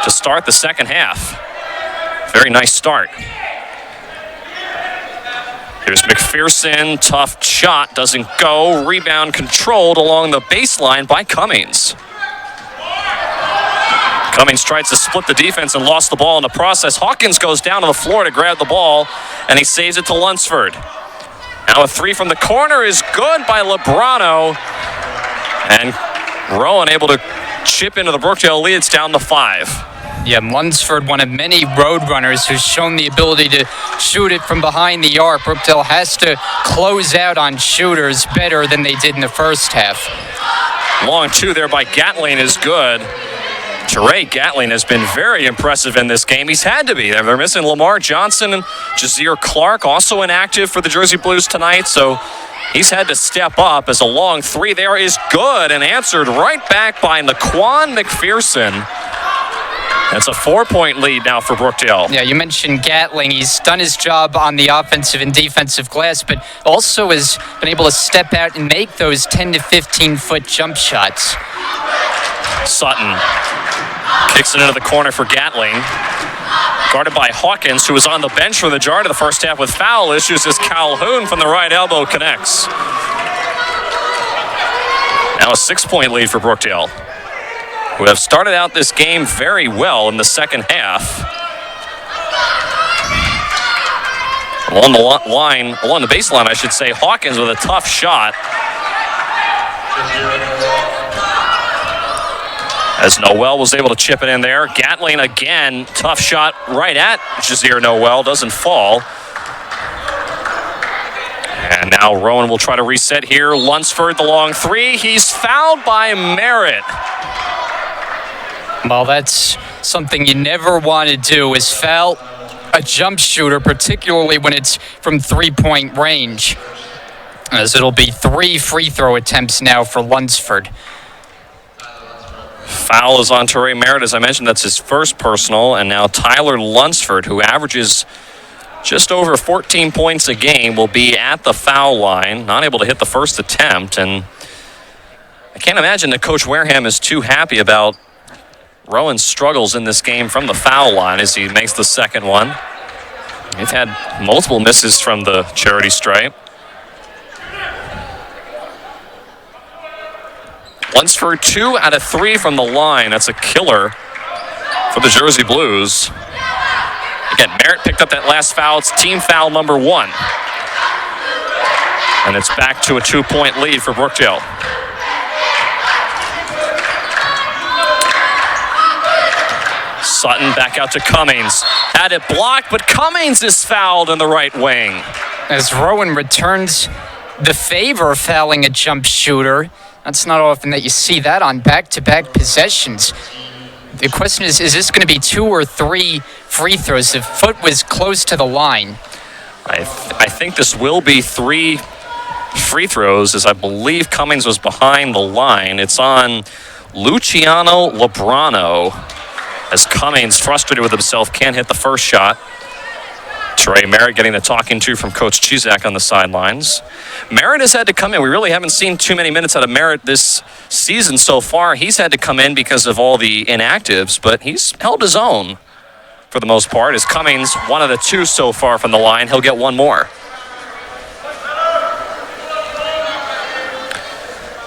to start the second half. Very nice start. Here's McPherson, tough shot, doesn't go. Rebound controlled along the baseline by Cummings. Cummings tries to split the defense and lost the ball in the process. Hawkins goes down to the floor to grab the ball, and he saves it to Lunsford. Now a 3 from the corner is good by Lebrano. And Rowan able to chip into the Brookdale lead. It's down to 5. Yeah, Lunsford, one of many road runners who's shown the ability to shoot it from behind the arc. Brookdale has to close out on shooters better than they did in the first half. Long 2 there by Gatling is good. Teray Gatling has been very impressive in this game. He's had to be. They're missing Lamar Johnson and Jazir Clark, also inactive for the Jersey Blues tonight, so he's had to step up as a long three there is good and answered right back by Naquan McPherson. That's a 4-point lead now for Brookdale. Yeah, you mentioned Gatling. He's done his job on the offensive and defensive glass, but also has been able to step out and make those 10 to 15-foot jump shots. Sutton kicks it into the corner for Gatling. Guarded by Hawkins, who was on the bench for the majority of the first half with foul issues as Calhoun from the right elbow connects. Now a 6-point lead for Brookdale, who have started out this game very well in the second half. Along the baseline, I should say, Hawkins with a tough shot. As Noel was able to chip it in there. Gatling again, tough shot right at Jazir Noel, doesn't fall. And now Rowan will try to reset here. Lunsford, the long three. He's fouled by Merritt. Well, that's something you never want to do, is foul a jump shooter, particularly when it's from three-point range, as it'll be 3 free throw attempts now for Lunsford. Foul is on Teray Merritt, as I mentioned. That's his first personal. And now Tyler Lunsford, who averages just over 14 points a game, will be at the foul line, not able to hit the first attempt. And I can't imagine that Coach Wareham is too happy about Rowan's struggles in this game from the foul line as he makes the second one. They've had multiple misses from the charity stripe. Lunsford 2 out of 3 from the line. That's a killer for the Jersey Blues. Again, Merritt picked up that last foul. It's team foul number 1. And it's back to a 2-point lead for Brookdale. Sutton back out to Cummings. Had it blocked, but Cummings is fouled in the right wing. As Rowan returns the favor of fouling a jump shooter. That's not often that you see that on back-to-back possessions. The question is this going to be 2 or 3 free throws? The foot was close to the line. I think this will be 3 free throws, as I believe Cummings was behind the line. It's on Luciano Lebrano, as Cummings, frustrated with himself, can't hit the first shot. Teray Merritt getting the talking to from Coach Chizak on the sidelines. Merritt has had to come in. We really haven't seen too many minutes out of Merritt this season so far. He's had to come in because of all the inactives, but he's held his own for the most part. As Cummings, one of the 2 so far from the line, he'll get one more.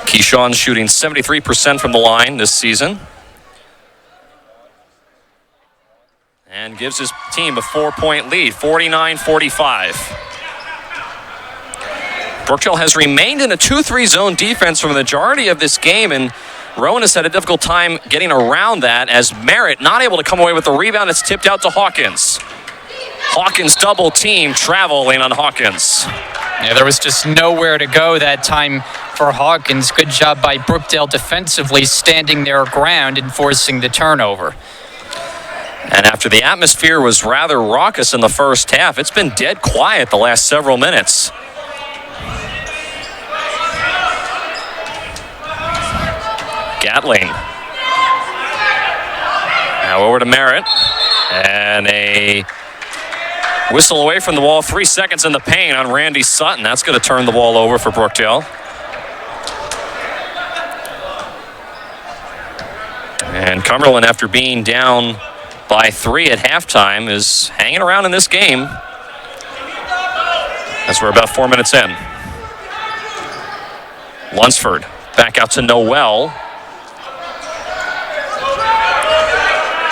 Keyshawn's shooting 73% from the line this season. And gives his team a 4-point lead, 49-45. Brookdale has remained in a 2-3 zone defense for the majority of this game, and Rowan has had a difficult time getting around that as Merritt not able to come away with the rebound. It's tipped out to Hawkins. Hawkins double team traveling on Hawkins. Yeah, there was just nowhere to go that time for Hawkins. Good job by Brookdale defensively, standing their ground and forcing the turnover. And after the atmosphere was rather raucous in the first half, it's been dead quiet the last several minutes. Gatling. Now over to Merritt. And a whistle away from the wall. 3 seconds in the paint on Randy Sutton. That's going to turn the ball over for Brookdale. And Cumberland, after being down by 3 at halftime, is hanging around in this game as we're about 4 minutes in. Lunsford back out to Noel.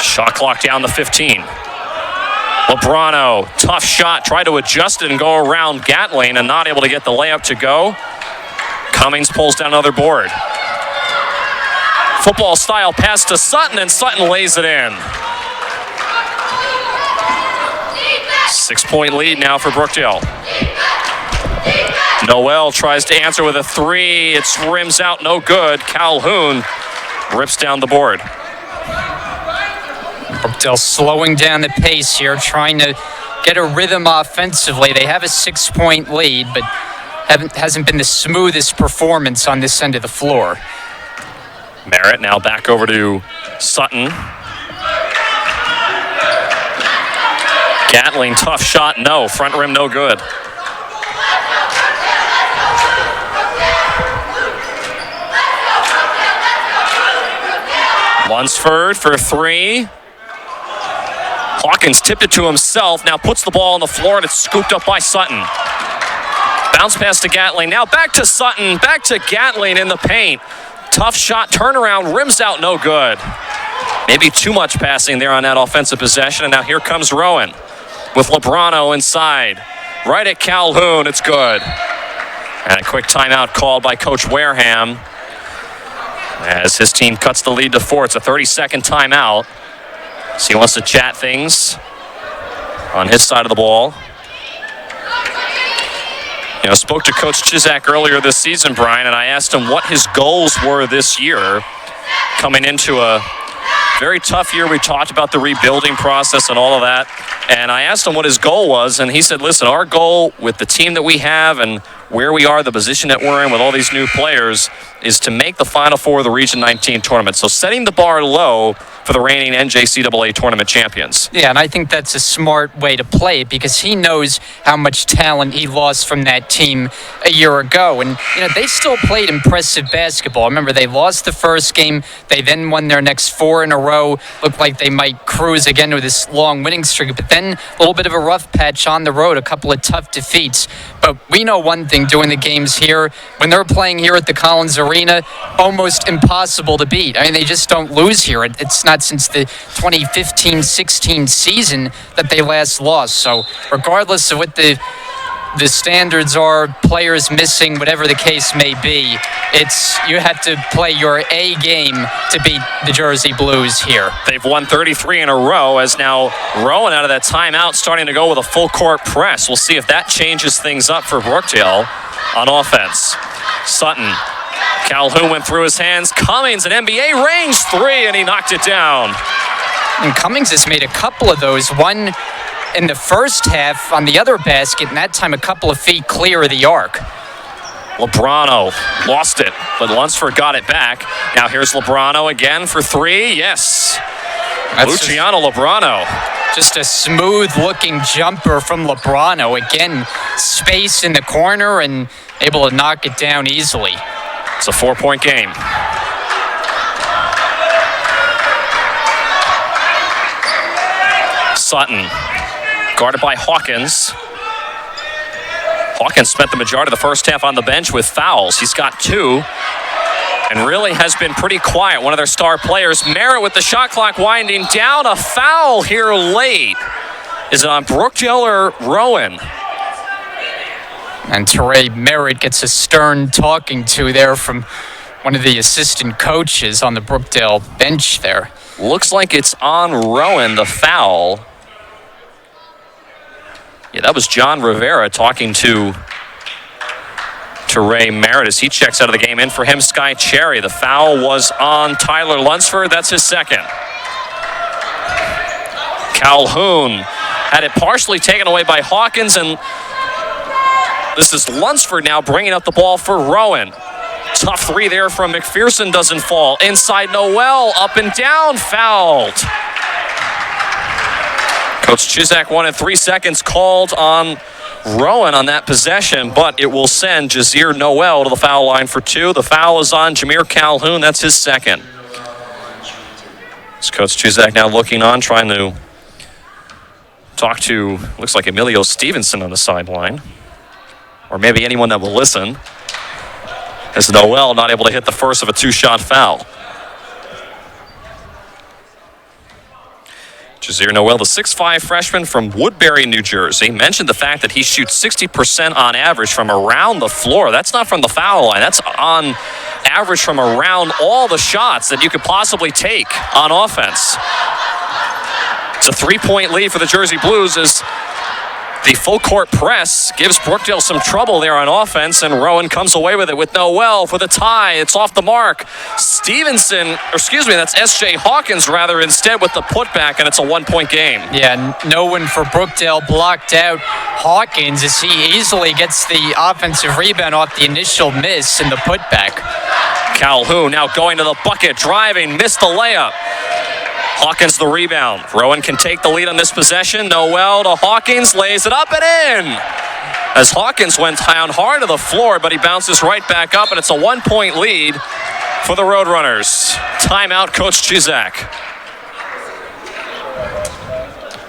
Shot clock down to 15. Lebrano, tough shot, tried to adjust it and go around Gatling and not able to get the layup to go. Cummings pulls down another board. Football style pass to Sutton, and Sutton lays it in. 6-point lead now for Brookdale. Noel tries to answer with a 3. It rims out, no good. Calhoun rips down the board. Brookdale slowing down the pace here, trying to get a rhythm offensively. They have a 6-point lead, but hasn't been the smoothest performance on this end of the floor. Merritt now back over to Sutton. Gatling, tough shot, no. Front rim, no good. Lunsford for three. Hawkins tipped it to himself, now puts the ball on the floor, and it's scooped up by Sutton. Bounce pass to Gatling, now back to Sutton, back to Gatling in the paint. Tough shot, turnaround, rims out, no good. Maybe too much passing there on that offensive possession, and now here comes Rowan with Lebrano inside. Right at Calhoun, it's good. And a quick timeout called by Coach Wareham as his team cuts the lead to 4. It's a 30-second timeout. So he wants to chat things on his side of the ball. You know, spoke to Coach Chizak earlier this season, Brian, and I asked him what his goals were this year coming into a very tough year. We talked about the rebuilding process and all of that. And I asked him what his goal was, and he said, listen, our goal with the team that we have and where we are, the position that we're in with all these new players, is to make the Final Four of the Region 19 tournament. So setting the bar low for the reigning NJCAA tournament champions. Yeah, and I think that's a smart way to play it because he knows how much talent he lost from that team a year ago. And, you know, they still played impressive basketball. Remember, they lost the first game. They then won their next 4 in a row. Looked like they might cruise again with this long winning streak. But then a little bit of a rough patch on the road, a couple of tough defeats. But we know one thing doing the games here, when they're playing here at the Collins Arena, almost impossible to beat. I mean, they just don't lose here. It's not since the 2015-16 season that they last lost. So regardless of what the standards are, players missing, whatever the case may be, you have to play your A game to beat the Jersey Blues here. They've won 33 in a row as now Rowan out of that timeout starting to go with a full court press. We'll see if that changes things up for Brookdale on offense. Sutton. Calhoun went through his hands. Cummings, an NBA range 3, and he knocked it down. And Cummings has made a couple of those. One in the first half on the other basket, and that time a couple of feet clear of the arc. Lebrano lost it, but Lunsford got it back. Now here's Lebrano again for 3. Yes. That's Luciano Lebrano. Just a smooth-looking jumper from Lebrano. Again, space in the corner and able to knock it down easily. It's a 4-point game. Sutton, guarded by Hawkins. Hawkins spent the majority of the first half on the bench with fouls. He's got 2 and really has been pretty quiet. One of their star players, Merritt, with the shot clock winding down. A foul here late. Is it on Brookdale or Rowan? And Teray Merritt gets a stern talking to there from one of the assistant coaches on the Brookdale bench there. Looks like it's on Rowan, the foul. Yeah, that was John Rivera talking to Ray Merritt as he checks out of the game. In for him, Sky Cherry. The foul was on Tyler Lunsford. That's his second. Calhoun had it partially taken away by Hawkins, and this is Lunsford now bringing up the ball for Rowan. Tough 3 there from McPherson, doesn't fall. Inside Noel, up and down, fouled. Coach Chizak wanted 3 seconds called on Rowan on that possession, but it will send Jazir Noel to the foul line for 2. The foul is on Jameer Calhoun. That's his second. It's Coach Chizak now looking on, trying to talk to, looks like Emilio Stevenson on the sideline, or maybe anyone that will listen, as Noel not able to hit the first of a 2-shot foul. Jazir Noel, the 6'5" freshman from Woodbury, New Jersey, mentioned the fact that he shoots 60% on average from around the floor. That's not from the foul line. That's on average from around all the shots that you could possibly take on offense. It's a 3-point lead for the Jersey Blues as The full court press gives Brookdale some trouble there on offense, and Rowan comes away with it with Noel for the tie. It's off the mark. That's S.J. Hawkins rather instead with the putback, and it's a 1-point game. Yeah, no one for Brookdale blocked out Hawkins as he easily gets the offensive rebound off the initial miss and the putback. Calhoun now going to the bucket, driving, missed the layup. Hawkins the rebound. Rowan can take the lead on this possession. Noel to Hawkins, lays it up and in. As Hawkins went down hard to the floor, but he bounces right back up, and it's a 1-point lead for the Roadrunners. Timeout, Coach Chizak.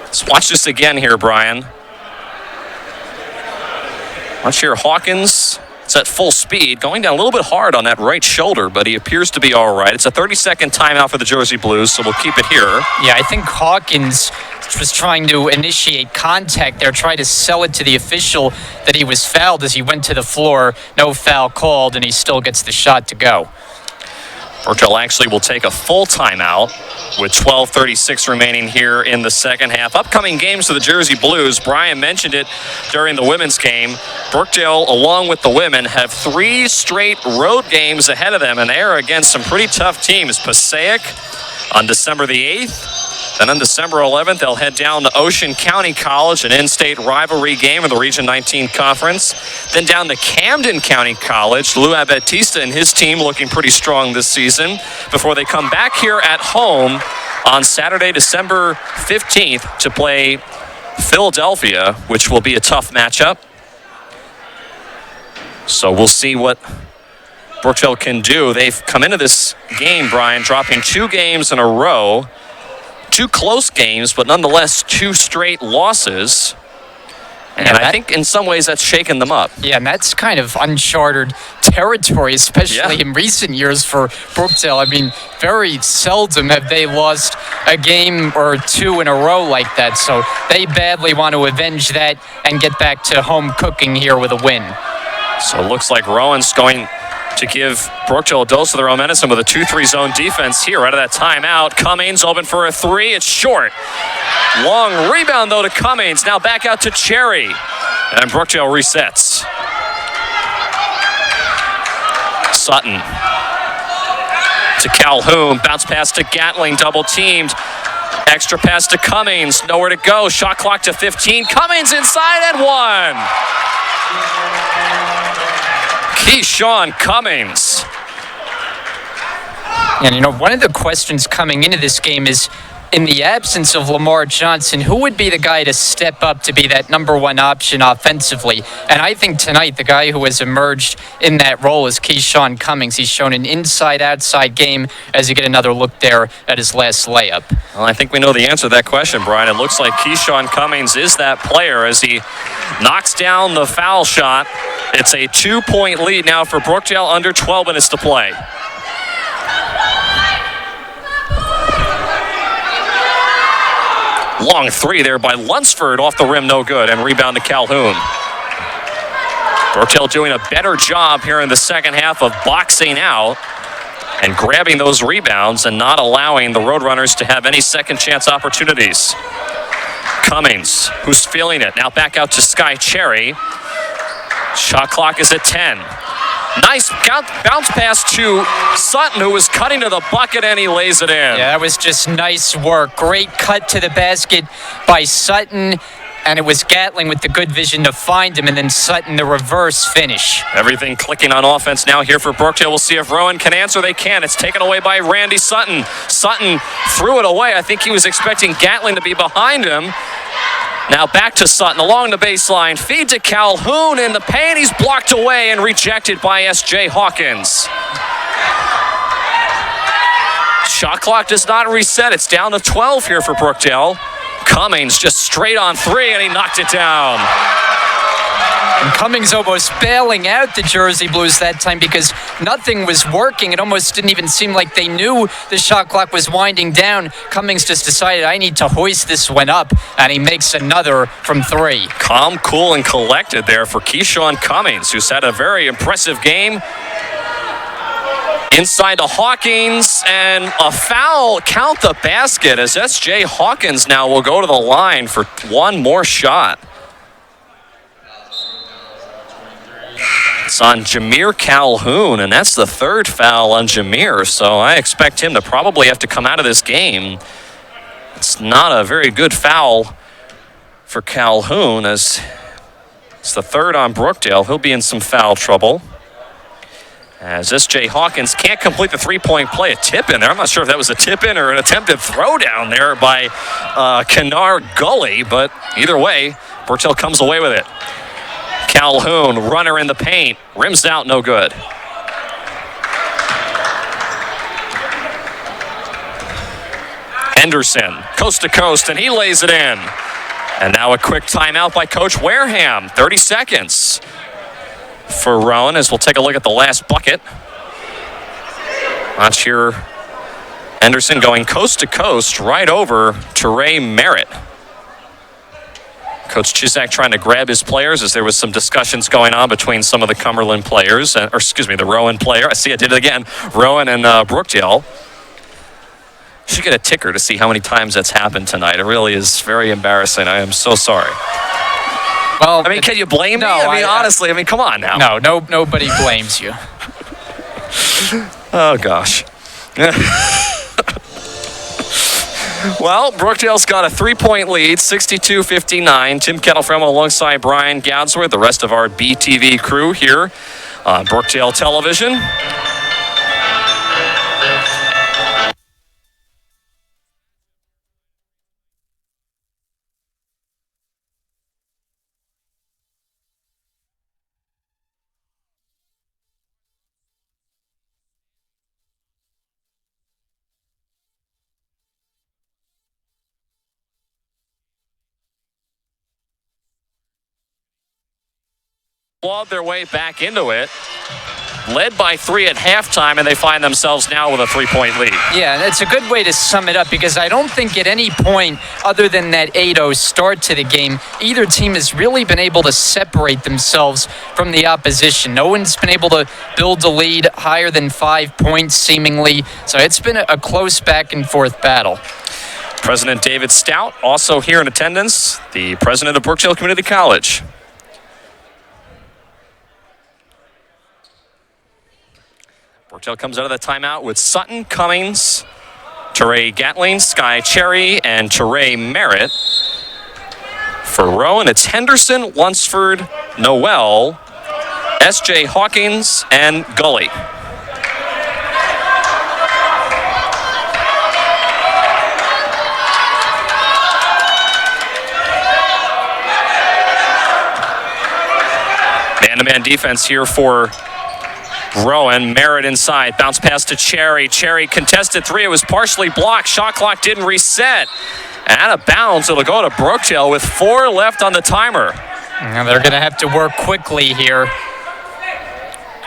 Let's watch this again here, Brian. Watch here, Hawkins. It's at full speed, going down a little bit hard on that right shoulder, but he appears to be all right. It's a 30-second timeout for the Jersey Blues, so we'll keep it here. Yeah, I think Hawkins was trying to initiate contact there, try to sell it to the official that he was fouled as he went to the floor. No foul called, and he still gets the shot to go. Brookdale actually will take a full timeout with 12:36 remaining here in the second half. Upcoming games for the Jersey Blues. Brian mentioned it during the women's game. Brookdale, along with the women, have 3 straight road games ahead of them, and they are against some pretty tough teams. Passaic on December the 8th. Then on December 11th, they'll head down to Ocean County College, an in-state rivalry game in the Region 19 Conference. Then down to Camden County College. Lou Batista and his team looking pretty strong this season before they come back here at home on Saturday, December 15th to play Philadelphia, which will be a tough matchup. So we'll see what Brookdale can do. They've come into this game, Brian, dropping 2 games in a row. 2 close games, but nonetheless 2 straight losses. And I think in some ways that's shaken them up. Yeah, and that's kind of uncharted territory, especially in recent years for Brookdale. I mean, very seldom have they lost a game or 2 in a row like that. So they badly want to avenge that and get back to home cooking here with a win. So it looks like Rowan's going to give Brookdale a dose of their own medicine with a 2-3 zone defense here out of that timeout. Cummings open for a 3. It's short. Long rebound, though, to Cummings. Now back out to Cherry. And Brookdale resets. Sutton to Calhoun. Bounce pass to Gatling. Double teamed. Extra pass to Cummings. Nowhere to go. Shot clock to 15. Cummings inside and 1. Keyshawn Cummings. And, one of the questions coming into this game is, in the absence of Lamar Johnson, who would be the guy to step up to be that number 1 option offensively? And I think tonight the guy who has emerged in that role is Keyshawn Cummings. He's shown an inside-outside game as you get another look there at his last layup. Well, I think we know the answer to that question, Brian. It looks like Keyshawn Cummings is that player as he knocks down the foul shot. It's a 2-point lead now for Brookdale, under 12 minutes to play. Long 3 there by Lunsford, off the rim, no good, and rebound to Calhoun. Brookdale doing a better job here in the second half of boxing out and grabbing those rebounds and not allowing the Roadrunners to have any second chance opportunities. Cummings, who's feeling it, now back out to Sky Cherry. Shot clock is at 10. Nice bounce pass to Sutton, who was cutting to the bucket, and he lays it in. Yeah, that was just nice work. Great cut to the basket by Sutton, and it was Gatling with the good vision to find him, and then Sutton the reverse finish. Everything clicking on offense now here for Brookdale. We'll see if Rowan can answer. They can. It's taken away by Randy Sutton. Sutton threw it away. I think he was expecting Gatling to be behind him. Now back to Sutton along the baseline. Feed to Calhoun in the paint. He's blocked away and rejected by S.J. Hawkins. Shot clock does not reset. It's down to 12 here for Brookdale. Cummings just straight on 3, and he knocked it down. And Cummings almost bailing out the Jersey Blues that time because nothing was working. It almost didn't even seem like they knew the shot clock was winding down. Cummings just decided, I need to hoist this one up, and he makes another from 3. Calm, cool, and collected there for Keyshawn Cummings, who's had a very impressive game. Inside to Hawkins, and a foul. Count the basket as S.J. Hawkins now will go to the line for one more shot. It's on Jameer Calhoun, and that's the third foul on Jameer, so I expect him to probably have to come out of this game. It's not a very good foul for Calhoun, as it's the third on Brookdale. He'll be in some foul trouble. As S.J. Hawkins can't complete the three-point play. A tip-in there. I'm not sure if that was a tip-in or an attempted throw-down there by Kennard Gully, but either way, Brookdale comes away with it. Calhoun, runner in the paint. Rims out, no good. Henderson, coast to coast, and he lays it in. And now a quick timeout by Coach Wareham. 30 seconds for Rowan, as we'll take a look at the last bucket. Watch here, Henderson going coast to coast right over Teray Merritt. Coach Chisak trying to grab his players as there was some discussions going on between some of the Cumberland players, or excuse me, the Rowan player. I see I did it again. Rowan and Brookdale. Should get a ticker to see how many times that's happened tonight. It really is very embarrassing. I am so sorry. Well, I mean, can you blame me? I mean, honestly, come on now. No, nobody blames you. Oh, gosh. Well, Brookdale's got a 3-point lead, 62-59. Tim Kettlefremo alongside Brian Goudsworth, the rest of our BTV crew here on Brookdale Television. Clawed their way back into it, led by 3 at halftime, and they find themselves now with a 3-point lead. Yeah, that's a good way to sum it up, because I don't think at any point other than that 8-0 start to the game, either team has really been able to separate themselves from the opposition. No one's been able to build a lead higher than 5 points, seemingly. So it's been a close back-and-forth battle. President David Stout also here in attendance, the president of Brookdale Community College. Brookdale comes out of the timeout with Sutton, Cummings, Teray Gatling, Sky Cherry, and Teray Merritt. For Rowan, it's Henderson, Lunsford, Noel, S.J. Hawkins, and Gully. Man-to-man defense here for Rowan. Merritt inside, bounce pass to Cherry. Cherry contested 3. It was partially blocked. Shot clock didn't reset. And out of bounds, it'll go to Brookdale with 4 left on the timer. And they're going to have to work quickly here.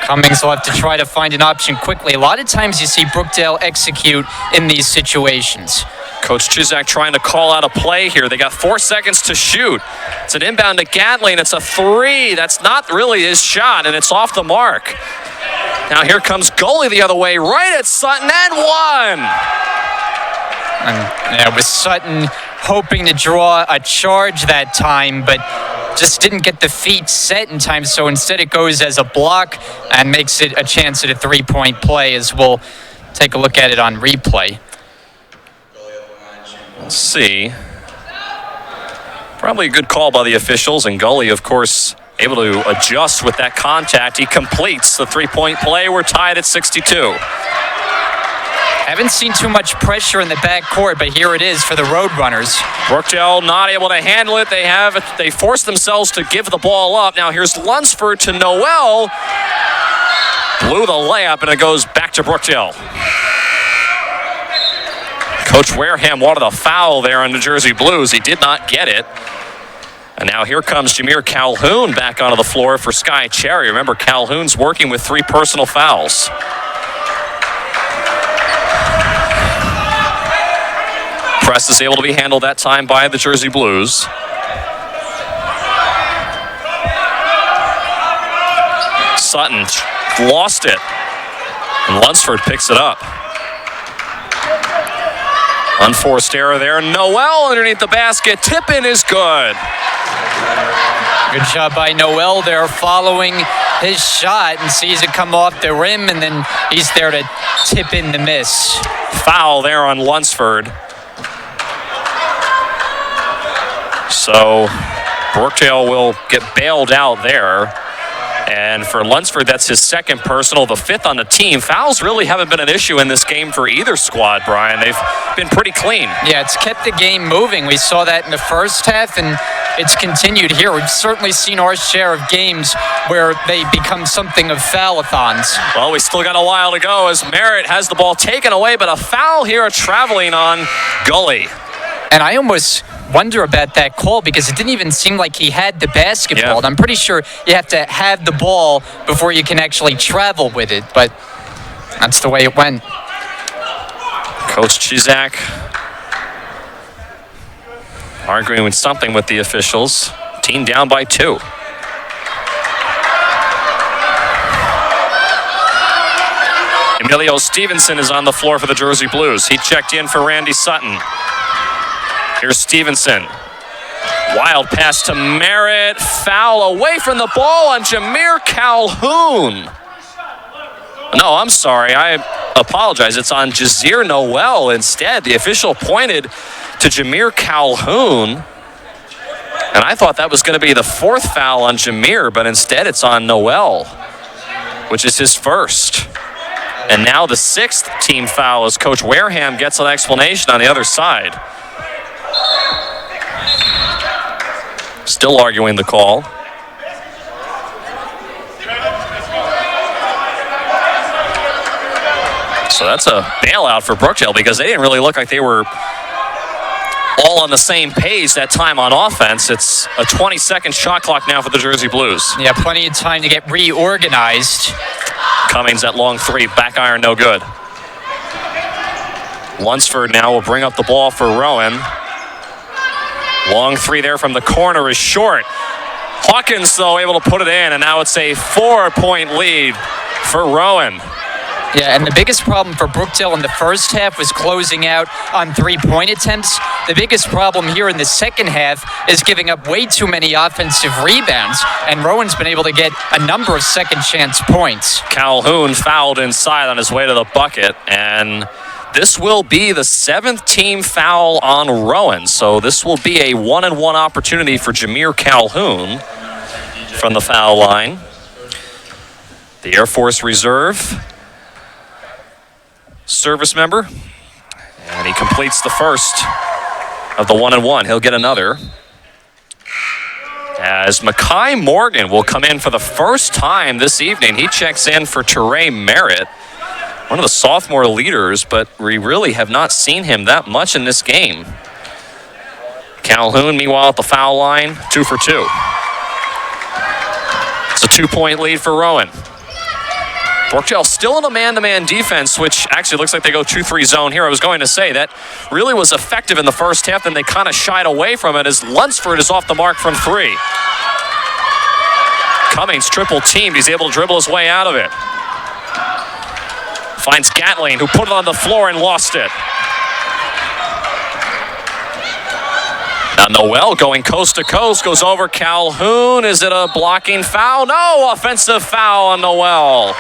Cummings will have to try to find an option quickly. A lot of times you see Brookdale execute in these situations. Coach Chisak trying to call out a play here. They got 4 seconds to shoot. It's an inbound to Gatling. It's a 3. That's not really his shot, and it's off the mark. Now here comes Gully the other way, right at Sutton, and 1. And with Sutton hoping to draw a charge that time, but just didn't get the feet set in time, so instead it goes as a block and makes it a chance at a 3-point play, as we'll take a look at it on replay. Let's see. Probably a good call by the officials, and Gully, of course, able to adjust with that contact. He completes the 3-point play. We're tied at 62. Haven't seen too much pressure in the backcourt, but here it is for the Roadrunners. Brookdale not able to handle it. They force themselves to give the ball up. Now here's Lunsford to Noel. Blew the layup, and it goes back to Brookdale. Coach Wareham wanted a foul there on the Jersey Blues. He did not get it. And now here comes Jameer Calhoun back onto the floor for Sky Cherry. Remember, Calhoun's working with 3 personal fouls. Press is able to be handled that time by the Jersey Blues. Sutton lost it, and Lunsford picks it up. Unforced error there. Noel underneath the basket. Tip-in is good. Good job by Noel there, following his shot and sees it come off the rim, and then he's there to tip in the miss. Foul there on Lunsford. So Brookdale will get bailed out there. And for Lunsford, that's his second personal, the fifth on the team. Fouls really haven't been an issue in this game for either squad, Brian. They've been pretty clean. Yeah, it's kept the game moving. We saw that in the first half, and it's continued here. We've certainly seen our share of games where they become something of foul-a-thons. Well, we still got a while to go as Merritt has the ball taken away, but a foul here traveling on Gully. And I almost wonder about that call because it didn't even seem like he had the basketball. Yeah. And I'm pretty sure you have to have the ball before you can actually travel with it, but that's the way it went. Coach Chizak arguing with something with the officials. Team down by 2. Emilio Stevenson is on the floor for the Jersey Blues. He checked in for Randy Sutton. Here's Stevenson. Wild pass to Merritt. Foul away from the ball on Jameer Calhoun. No, I'm sorry. I apologize. It's on Jazir Noel instead. The official pointed to Jameer Calhoun. And I thought that was going to be the fourth foul on Jameer, but instead it's on Noel, which is his first. And now the sixth team foul as Coach Wareham gets an explanation on the other side. Still arguing the call. So that's a bailout for Brookdale because they didn't really look like they were all on the same page that time on offense. It's a 20-second shot clock now for the Jersey Blues. Yeah, plenty of time to get reorganized. Cummings at long three, back iron, no good. Lunsford now will bring up the ball for Rowan. Long three there from the corner is short. Hawkins, though, able to put it in, and now it's a 4-point lead for Rowan. Yeah, and the biggest problem for Brookdale in the first half was closing out on three-point attempts. The biggest problem here in the second half is giving up way too many offensive rebounds, and Rowan's been able to get a number of second-chance points. Calhoun fouled inside on his way to the bucket, and this will be the seventh team foul on Rowan. So this will be a 1-and-1 opportunity for Jameer Calhoun from the foul line. The Air Force Reserve service member, and he completes the first of the 1-and-1. He'll get another as Mekhi Morgan will come in for the first time this evening. He checks in for Teray Merritt, one of the sophomore leaders, but we really have not seen him that much in this game. Calhoun, meanwhile, at the foul line, 2 for 2. It's a 2-point lead for Rowan. Brookdale still in a man-to-man defense, which actually looks like they go 2-3 zone here. I was going to say that really was effective in the first half, then they kind of shied away from it as Lunsford is off the mark from 3. Cummings triple teamed. He's able to dribble his way out of it. Finds Gatling, who put it on the floor and lost it. Now Noel going coast to coast, goes over Calhoun. Is it a blocking foul? No, offensive foul on Noel.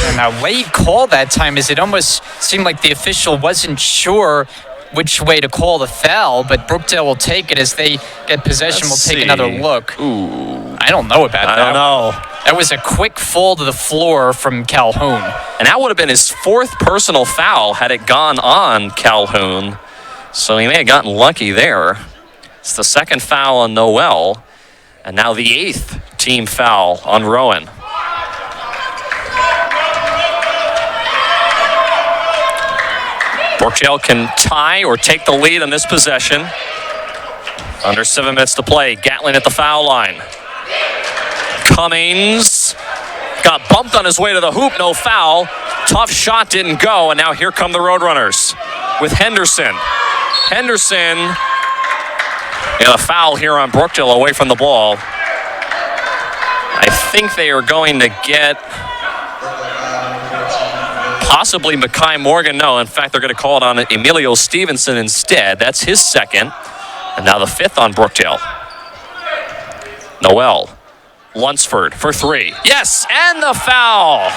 And a late call that time is it almost seemed like the official wasn't sure which way to call the foul, but Brookdale will take it as they get possession. Let's We'll take see. another look. Ooh. I don't know about that. I don't know. That was a quick fall to the floor from Calhoun. And that would have been his fourth personal foul had it gone on Calhoun. So he may have gotten lucky there. It's the second foul on Noel, and now the 8th team foul on Rowan. Brookdale can tie or take the lead on this possession. Under 7 minutes to play. Gatling at the foul line. Cummings got bumped on his way to the hoop, no foul. Tough shot didn't go, and now here come the Roadrunners with Henderson. Henderson, and a foul here on Brookdale away from the ball. I think they are going to get possibly Mekhi Morgan. No, in fact, they're going to call it on Emilio Stevenson instead. That's his second, and now the 5th on Brookdale. Noel. Lunsford for three. Yes, and the foul.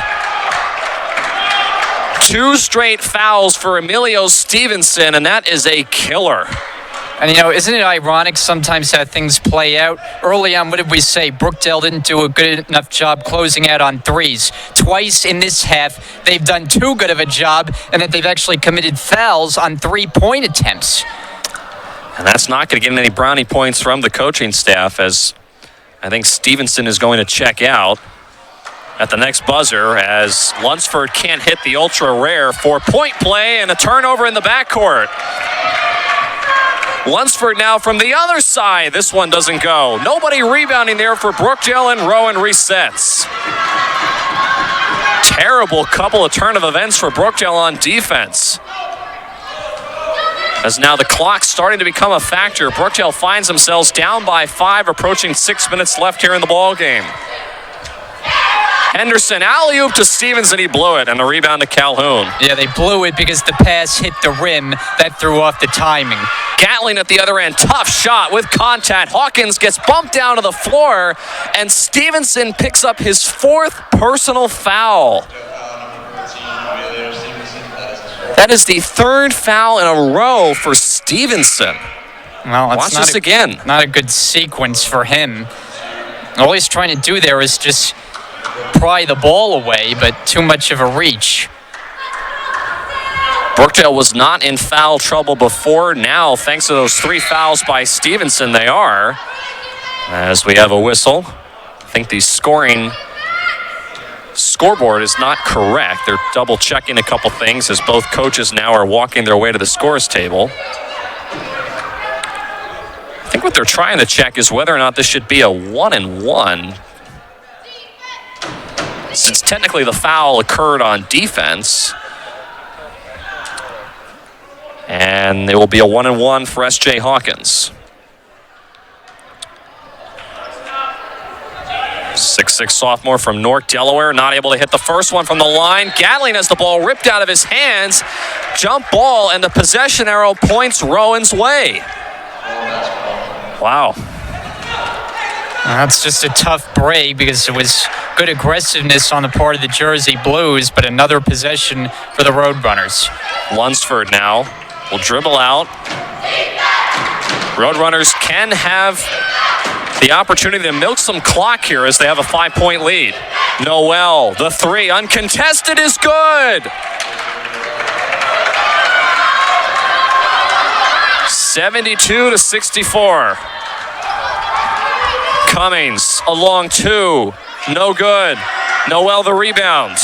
2 straight fouls for Emilio Stevenson, and that is a killer. And, isn't it ironic sometimes how things play out? Early on, what did we say? Brookdale didn't do a good enough job closing out on threes. Twice in this half, they've done too good of a job, and that they've actually committed fouls on 3-point attempts. And that's not going to get any brownie points from the coaching staff, as I think Stevenson is going to check out at the next buzzer, as Lunsford can't hit the ultra-rare 4-point play and a turnover in the backcourt. Lunsford now from the other side. This one doesn't go. Nobody rebounding there for Brookdale, and Rowan resets. Terrible couple of turn of events for Brookdale on defense, as now the clock's starting to become a factor. Brookdale finds themselves down by 5, approaching 6 minutes left here in the ball game. Henderson, alley-oop to Stevens, and he blew it, and the rebound to Calhoun. Yeah, they blew it because the pass hit the rim. That threw off the timing. Gatling at the other end, tough shot with contact. Hawkins gets bumped down to the floor, and Stevenson picks up his 4th personal foul. That is the 3rd foul in a row for Stevenson. Well, watch this again. Not a good sequence for him. All he's trying to do there is just pry the ball away, but too much of a reach. Brookdale was not in foul trouble before. Now, thanks to those 3 fouls by Stevenson, they are. As we have a whistle. I think the scoreboard is not correct. They're double checking a couple things as both coaches now are walking their way to the scores table. I think what they're trying to check is whether or not this should be a 1-and-1. Since technically the foul occurred on defense. And it will be a 1-and-1 for S.J. Hawkins. 6'6" sophomore from Newark, Delaware, not able to hit the first one from the line. Gatling has the ball ripped out of his hands. Jump ball, and the possession arrow points Rowan's way. Wow. That's just a tough break because it was good aggressiveness on the part of the Jersey Blues, but another possession for the Roadrunners. Lunsford now will dribble out. Roadrunners can have the opportunity to milk some clock here as they have a 5-point lead. Noel, the 3, uncontested, is good. 72-64. Cummings, a long 2, no good. Noel the rebound.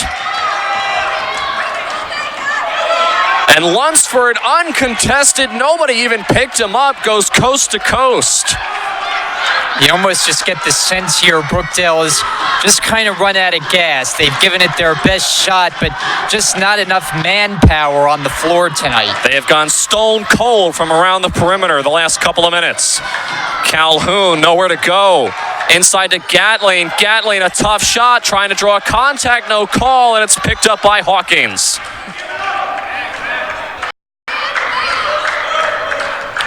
And Lunsford, uncontested, nobody even picked him up, goes coast to coast. You almost just get the sense here Brookdale has just kind of run out of gas. They've given it their best shot, but just not enough manpower on the floor tonight. They have gone stone cold from around the perimeter the last couple of minutes. Calhoun, nowhere to go. Inside to Gatling. Gatling, a tough shot, trying to draw contact, no call, and it's picked up by Hawkins.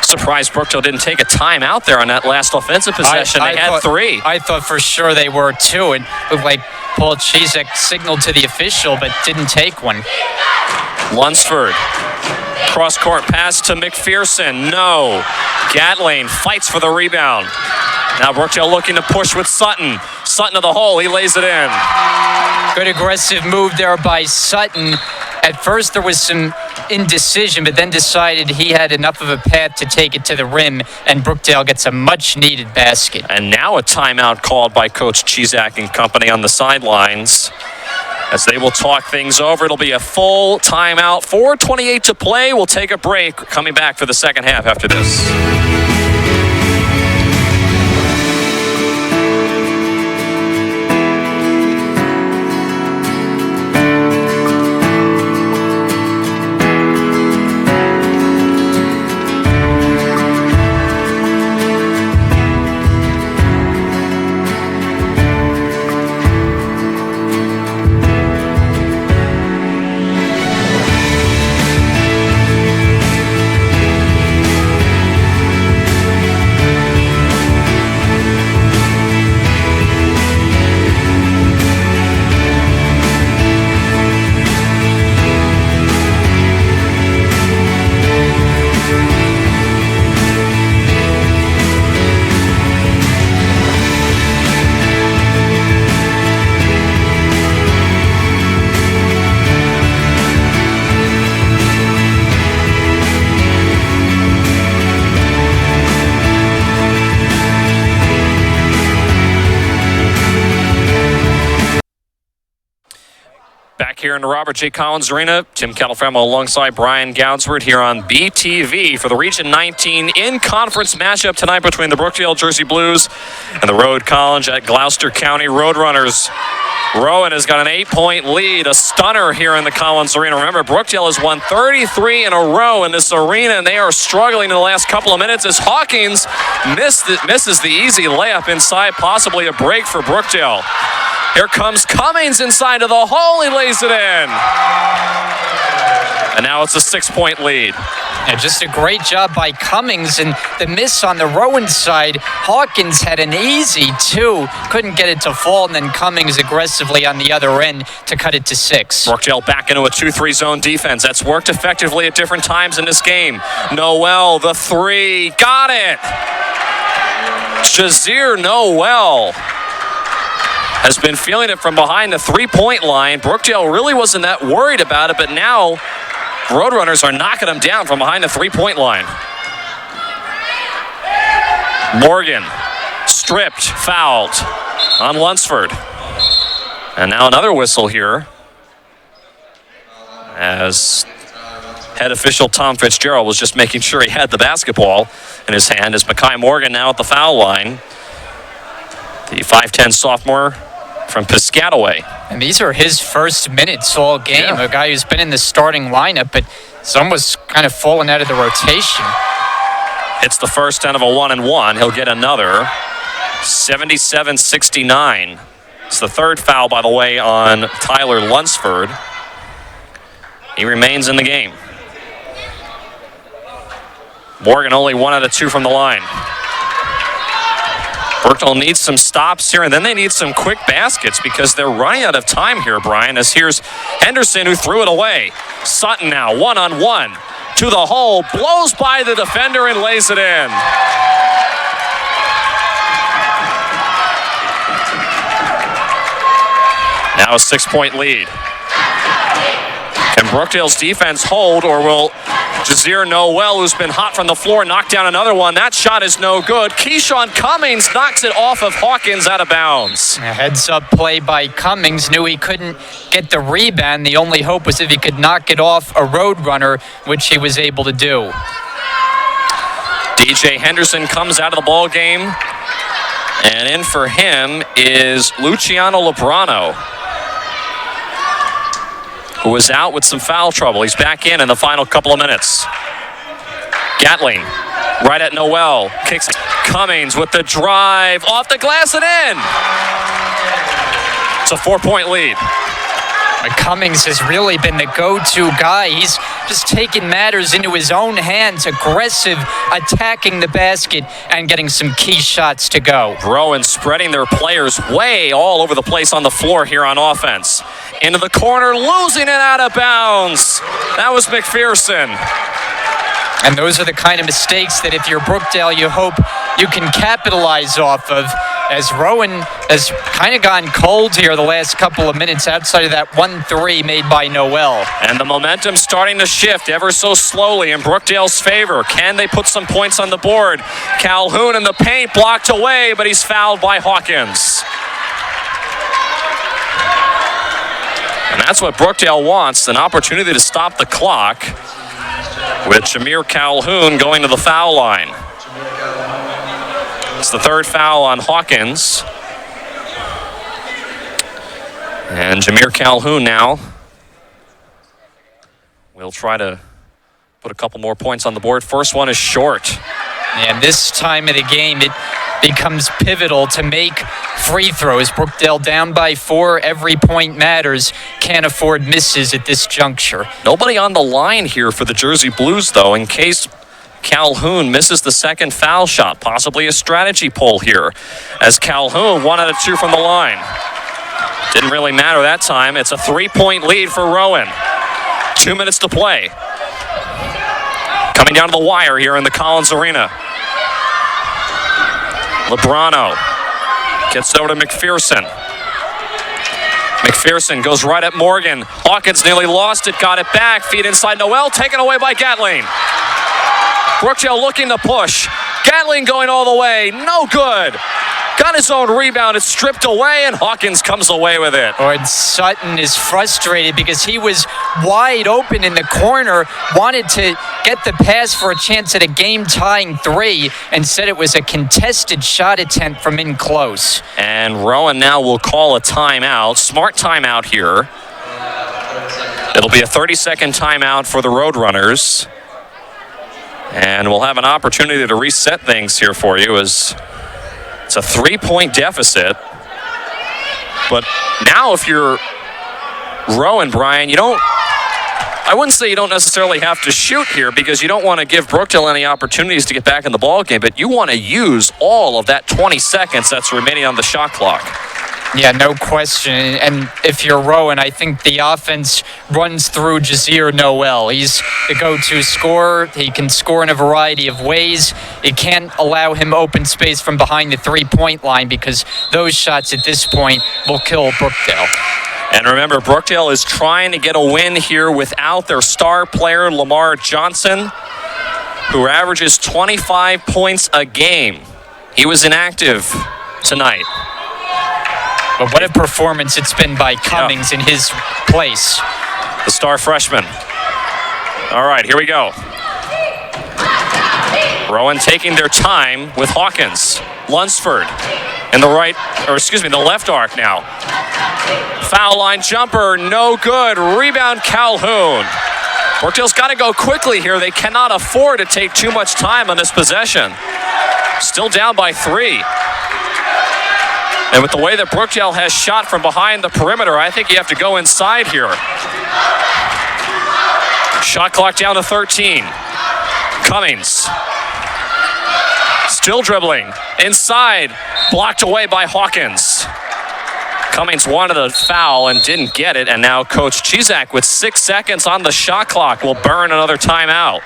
Surprised Brookdale didn't take a timeout there on that last offensive possession. They had 3. I thought for sure they were 2. It looked like Paul Chizek signaled to the official, but didn't take one. Lunsford. Cross-court pass to McPherson. No. Gatling fights for the rebound. Now Brookdale looking to push with Sutton. Sutton to the hole. He lays it in. Good aggressive move there by Sutton. At first there was some indecision, but then decided he had enough of a path to take it to the rim, and Brookdale gets a much-needed basket. And now a timeout called by Coach Chizak and company on the sidelines, as they will talk things over. It'll be a full timeout. 4:28 to play. We'll take a break. Coming back for the second half after this. Back here in the Robert J. Collins Arena, Tim Califramo alongside Brian Goudsworth here on BTV for the Region 19 in-conference matchup tonight between the Brookdale Jersey Blues and the Road College at Gloucester County Roadrunners. Rowan has got an 8-point lead, a stunner here in the Collins Arena. Remember, Brookdale has won 33 in a row in this arena, and they are struggling in the last couple of minutes as Hawkins misses the easy layup inside, possibly a break for Brookdale. Here comes Cummings inside to the hole. He lays it in. And now it's a 6-point lead. Yeah, just a great job by Cummings, and the miss on the Rowan side. Hawkins had an easy 2, couldn't get it to fall, and then Cummings aggressively on the other end to cut it to 6. Brookdale back into a 2-3 zone defense. That's worked effectively at different times in this game. Noel, the 3, got it. Shazir Noel has been feeling it from behind the 3-point line. Brookdale really wasn't that worried about it, but now Roadrunners are knocking them down from behind the 3-point line. Morgan stripped, fouled on Lunsford. And now another whistle here as head official Tom Fitzgerald was just making sure he had the basketball in his hand as Makai Morgan now at the foul line. The 5'10 sophomore from Piscataway. And these are his first minutes all game. Yeah. A guy who's been in the starting lineup, but it's almost kind of fallen out of the rotation. Hits the first 10 of a 1-and-1. He'll get another. 77-69. It's the third foul, by the way, on Tyler Lunsford. He remains in the game. Morgan only 1 out of 2 from the line. Brookdale needs some stops here, and then they need some quick baskets because they're running out of time here, Brian, as here's Henderson who threw it away. Sutton now, 1-on-1 to the hole, blows by the defender and lays it in. Now a 6-point lead. Can Brookdale's defense hold, or will Jazir Noel, who's been hot from the floor, knock down another one? That shot is no good. Keyshawn Cummings knocks it off of Hawkins out of bounds. A heads-up play by Cummings. Knew he couldn't get the rebound. The only hope was if he could knock it off a Roadrunner, which he was able to do. DJ Henderson comes out of the ball game, and in for him is Luciano Lebrano, who was out with some foul trouble. He's back in the final couple of minutes. Gatling, right at Noel, kicks Cummings with the drive, off the glass and in. It's a 4-point lead. Cummings has really been the go-to guy. He's just taking matters into his own hands, aggressive, attacking the basket, and getting some key shots to go. Rowan spreading their players way all over the place on the floor here on offense. Into the corner, losing it out of bounds. That was McPherson. And those are the kind of mistakes that if you're Brookdale, you hope you can capitalize off of, as Rowan has kind of gone cold here the last couple of minutes outside of that 1-3 made by Noel. And the momentum starting to shift ever so slowly in Brookdale's favor. Can they put some points on the board? Calhoun in the paint, blocked away, but he's fouled by Hawkins. And that's what Brookdale wants, an opportunity to stop the clock, with Jameer Calhoun going to the foul line. It's the third foul on Hawkins. And Jameer Calhoun now will try to put a couple more points on the board. First one is short. And this time of the game, it becomes pivotal to make free throws. Brookdale down by 4. Every point matters. Can't afford misses at this juncture. Nobody on the line here for the Jersey Blues, though, in case Calhoun misses the second foul shot. Possibly a strategy pull here, as Calhoun 1 out of 2 from the line. Didn't really matter that time. It's a 3-point lead for Rowan. 2 minutes to play. Coming down to the wire here in the Collins Arena. Lebrano gets over to McPherson. McPherson goes right at Morgan. Hawkins nearly lost it, got it back. Feed inside Noel, taken away by Gatling. Brookdale looking to push. Gatling going all the way, no good. got his own rebound. It's stripped away, and Hawkins comes away with it. And Sutton is frustrated because he was wide open in the corner, wanted to get the pass for a chance at a game-tying three, and said it was a contested shot attempt from in close. And Rowan now will call a timeout. Smart timeout here. It'll be a 30-second timeout for the Roadrunners. And we'll have an opportunity to reset things here for you as it's a 3-point deficit. But now if you're Rowan, Brian, I wouldn't say you don't necessarily have to shoot here because you don't want to give Brookdale any opportunities to get back in the ballgame, but you want to use all of that 20 seconds that's remaining on the shot clock. Yeah, no question. And if you're Rowan, I think the offense runs through Jazir Noel. He's the go-to scorer. He can score in a variety of ways. You can't allow him open space from behind the three-point line because those shots at this point will kill Brookdale. And remember, Brookdale is trying to get a win here without their star player, Lamar Johnson, who averages 25 points a game. He was inactive tonight. But what a performance it's been by Cummings in his place. The star freshman. All right, here we go. Rowan taking their time with Hawkins. Lunsford in the left arc now. Foul line jumper, no good. Rebound Calhoun. Brookdale's got to go quickly here. They cannot afford to take too much time on this possession. Still down by 3. And with the way that Brookdale has shot from behind the perimeter, I think you have to go inside here. Shot clock down to 13. Cummings. Still dribbling. Inside. Blocked away by Hawkins. Cummings wanted a foul and didn't get it. And now Coach Chizak with 6 seconds on the shot clock will burn another timeout.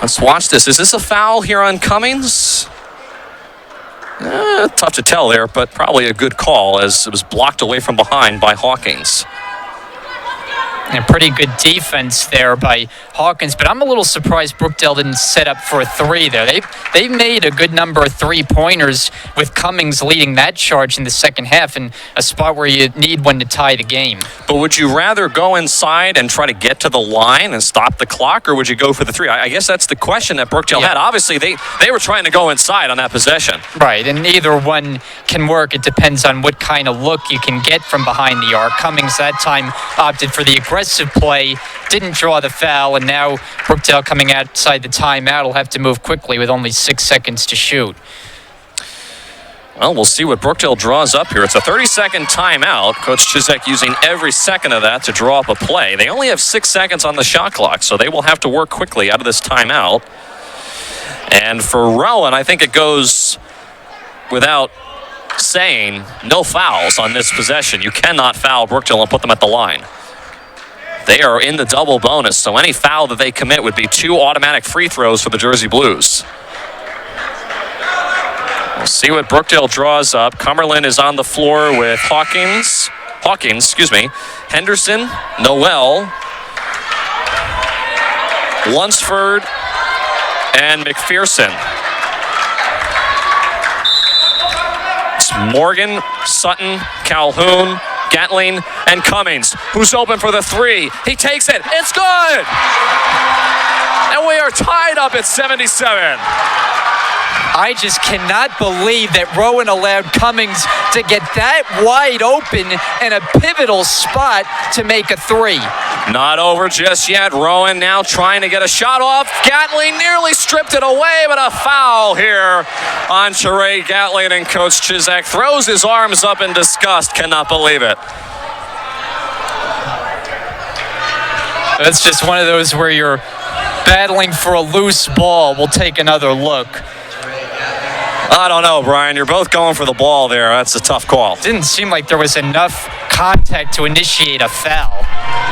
Let's watch this. Is this a foul here on Cummings? Tough to tell there, but probably a good call as it was blocked away from behind by Hawkins. And pretty good defense there by Hawkins, but I'm a little surprised Brookdale didn't set up for a three there. They've made a good number of three-pointers with Cummings leading that charge in the second half in a spot where you need one to tie the game. But would you rather go inside and try to get to the line and stop the clock, or would you go for the three? I guess that's the question that Brookdale had. Obviously, they were trying to go inside on that possession. Right, and either one can work. It depends on what kind of look you can get from behind the arc. Cummings that time opted for the aggressive play, didn't draw the foul, and now Brookdale coming outside the timeout will have to move quickly with only 6 seconds to shoot. Well, we'll see what Brookdale draws up here. It's a 30-second timeout. Coach Chizek using every second of that to draw up a play. They only have 6 seconds on the shot clock, so they will have to work quickly out of this timeout. And for Rowan, I think it goes without saying no fouls on this possession. You cannot foul Brookdale and put them at the line. They are in the double bonus, so any foul that they commit would be 2 automatic free throws for the Jersey Blues. We'll see what Brookdale draws up. Cumberland is on the floor with Hawkins, Henderson, Noel, Lunsford, and McPherson. It's Morgan, Sutton, Calhoun, Gatling, and Cummings, who's open for the three. He takes it. It's good! And we are tied up at 77. I just cannot believe that Rowan allowed Cummings to get that wide open in a pivotal spot to make a three. Not over just yet. Rowan now trying to get a shot off. Gatling nearly stripped it away, but a foul here on Sheree Gatling, and Coach Chizak throws his arms up in disgust. Cannot believe it. That's just one of those where you're battling for a loose ball. We'll take another look. I don't know, Brian. You're both going for the ball there. That's a tough call. Didn't seem like there was enough contact to initiate a foul.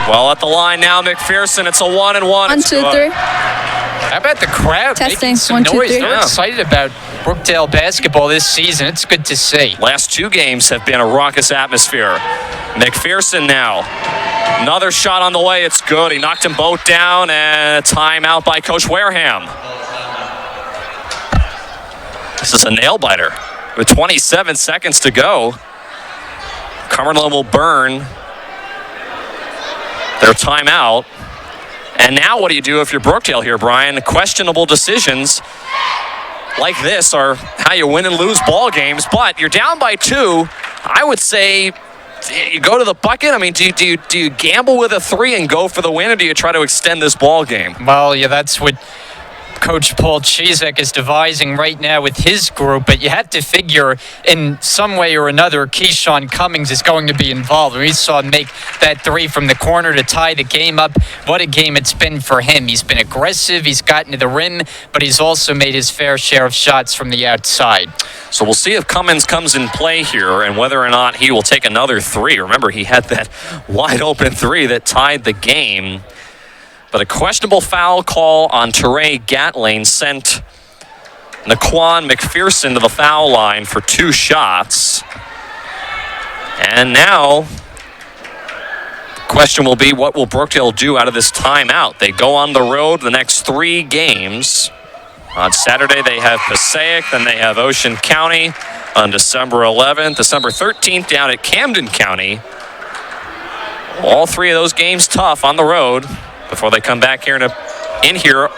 Well, at the line now, McPherson. It's a 1-and-1. 1, 2, 3. How about the crowd Testing. making some 1, 2, noise? 3. They're excited about Brookdale basketball this season. It's good to see. Last 2 games have been a raucous atmosphere. McPherson now. Another shot on the way. It's good. He knocked them both down, and a timeout by Coach Wareham. This is a nail-biter. With 27 seconds to go, Cumberland will burn their timeout. And now what do you do if you're Brookdale here, Brian? Questionable decisions like this are how you win and lose ball games, but you're down by 2. I would say you go to the bucket. I mean, do you gamble with a 3 and go for the win, or do you try to extend this ball game? Well, yeah, that's what Coach Paul Chizek is devising right now with his group, but you have to figure in some way or another Keyshawn Cummings is going to be involved. We saw him make that 3 from the corner to tie the game up. What a game it's been for him. He's been aggressive, he's gotten to the rim, but he's also made his fair share of shots from the outside. So we'll see if Cummins comes in play here and whether or not he will take another 3. Remember, he had that wide open 3 that tied the game. But a questionable foul call on Teray Gatling sent Naquan McPherson to the foul line for 2 shots. And now, the question will be, what will Brookdale do out of this timeout? They go on the road the next 3 games. On Saturday, they have Passaic, then they have Ocean County on December 11th, December 13th down at Camden County. All 3 of those games tough on the road before they come back here in here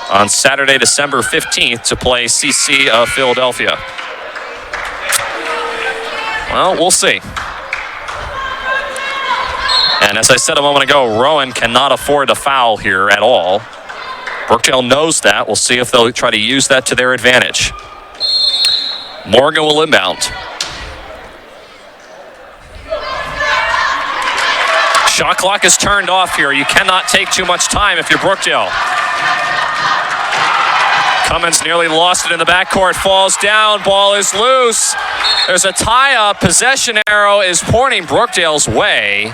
on Saturday, December 15th to play CC of Philadelphia. Well, we'll see. And as I said a moment ago, Rowan cannot afford a foul here at all. Brookdale knows that. We'll see if they'll try to use that to their advantage. Morgan will inbound. Shot clock is turned off here. You cannot take too much time if you're Brookdale. Cummins nearly lost it in the backcourt. Falls down. Ball is loose. There's a tie-up. Possession arrow is pointing Brookdale's way.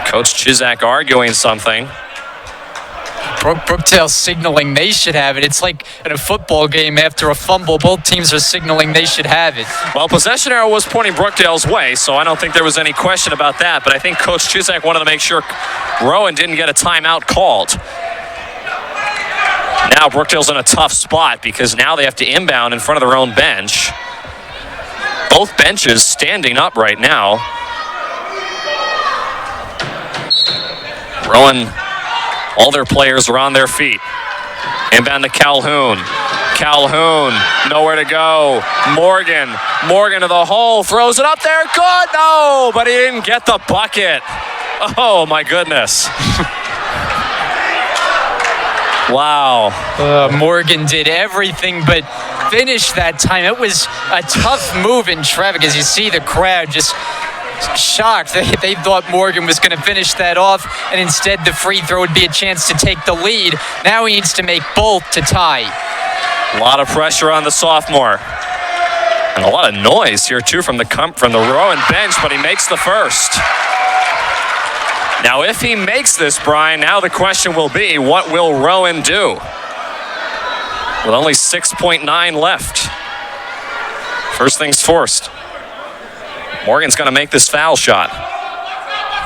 Coach Chizak arguing something. Brookdale signaling they should have it. It's like in a football game after a fumble, both teams are signaling they should have it. Well, possession arrow was pointing Brookdale's way, so I don't think there was any question about that, but I think Coach Chizak wanted to make sure Rowan didn't get a timeout called. Now Brookdale's in a tough spot because now they have to inbound in front of their own bench. Both benches standing up right now. Rowan, all their players are on their feet. Inbound to Calhoun. Calhoun, nowhere to go. Morgan to the hole, throws it up there. Good, no, but he didn't get the bucket. Oh, my goodness. Wow. Morgan did everything but finish that time. It was a tough move in traffic as you see the crowd just shocked. They thought Morgan was going to finish that off, and instead the free throw would be a chance to take the lead. Now he needs to make both to tie. A lot of pressure on the sophomore. And a lot of noise here, too, from the Rowan bench, but he makes the first. Now, if he makes this, Brian, now the question will be, what will Rowan do? With only 6.9 left. First things first. Morgan's going to make this foul shot.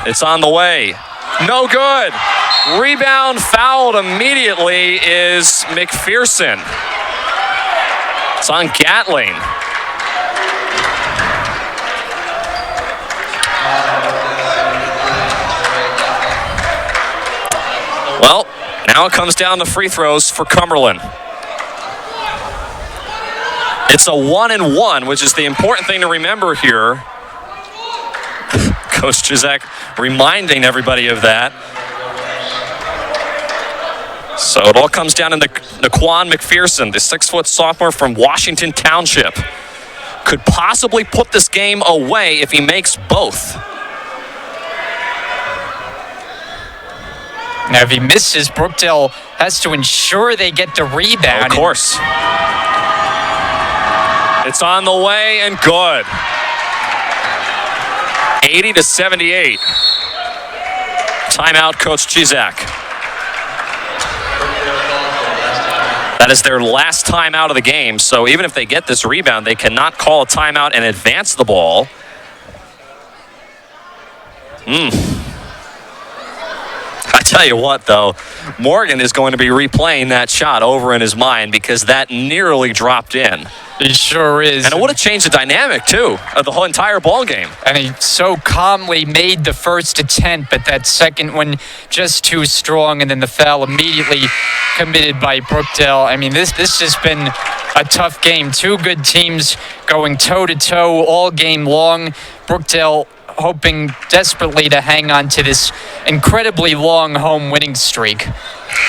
It's on the way. No good. Rebound fouled immediately is McPherson. It's on Gatling. Well, now it comes down to free throws for Cumberland. It's a 1-and-1, which is the important thing to remember here. Coach Chizak reminding everybody of that. So it all comes down to Naquan McPherson, the 6-foot sophomore from Washington Township. Could possibly put this game away if he makes both. Now, if he misses, Brookdale has to ensure they get the rebound. Of course. It's on the way and good. 80-78. Timeout, Coach Chizak. That is their last timeout of the game, so even if they get this rebound, they cannot call a timeout and advance the ball. I tell you what, though, Morgan is going to be replaying that shot over in his mind because that nearly dropped in. He sure is. And it would have changed the dynamic, too, of the whole entire ball game. And he so calmly made the first attempt, but that second one just too strong, and then the foul immediately committed by Brookdale. I mean, this has been a tough game. Two good teams going toe-to-toe all game long. Brookdale hoping desperately to hang on to this incredibly long home winning streak.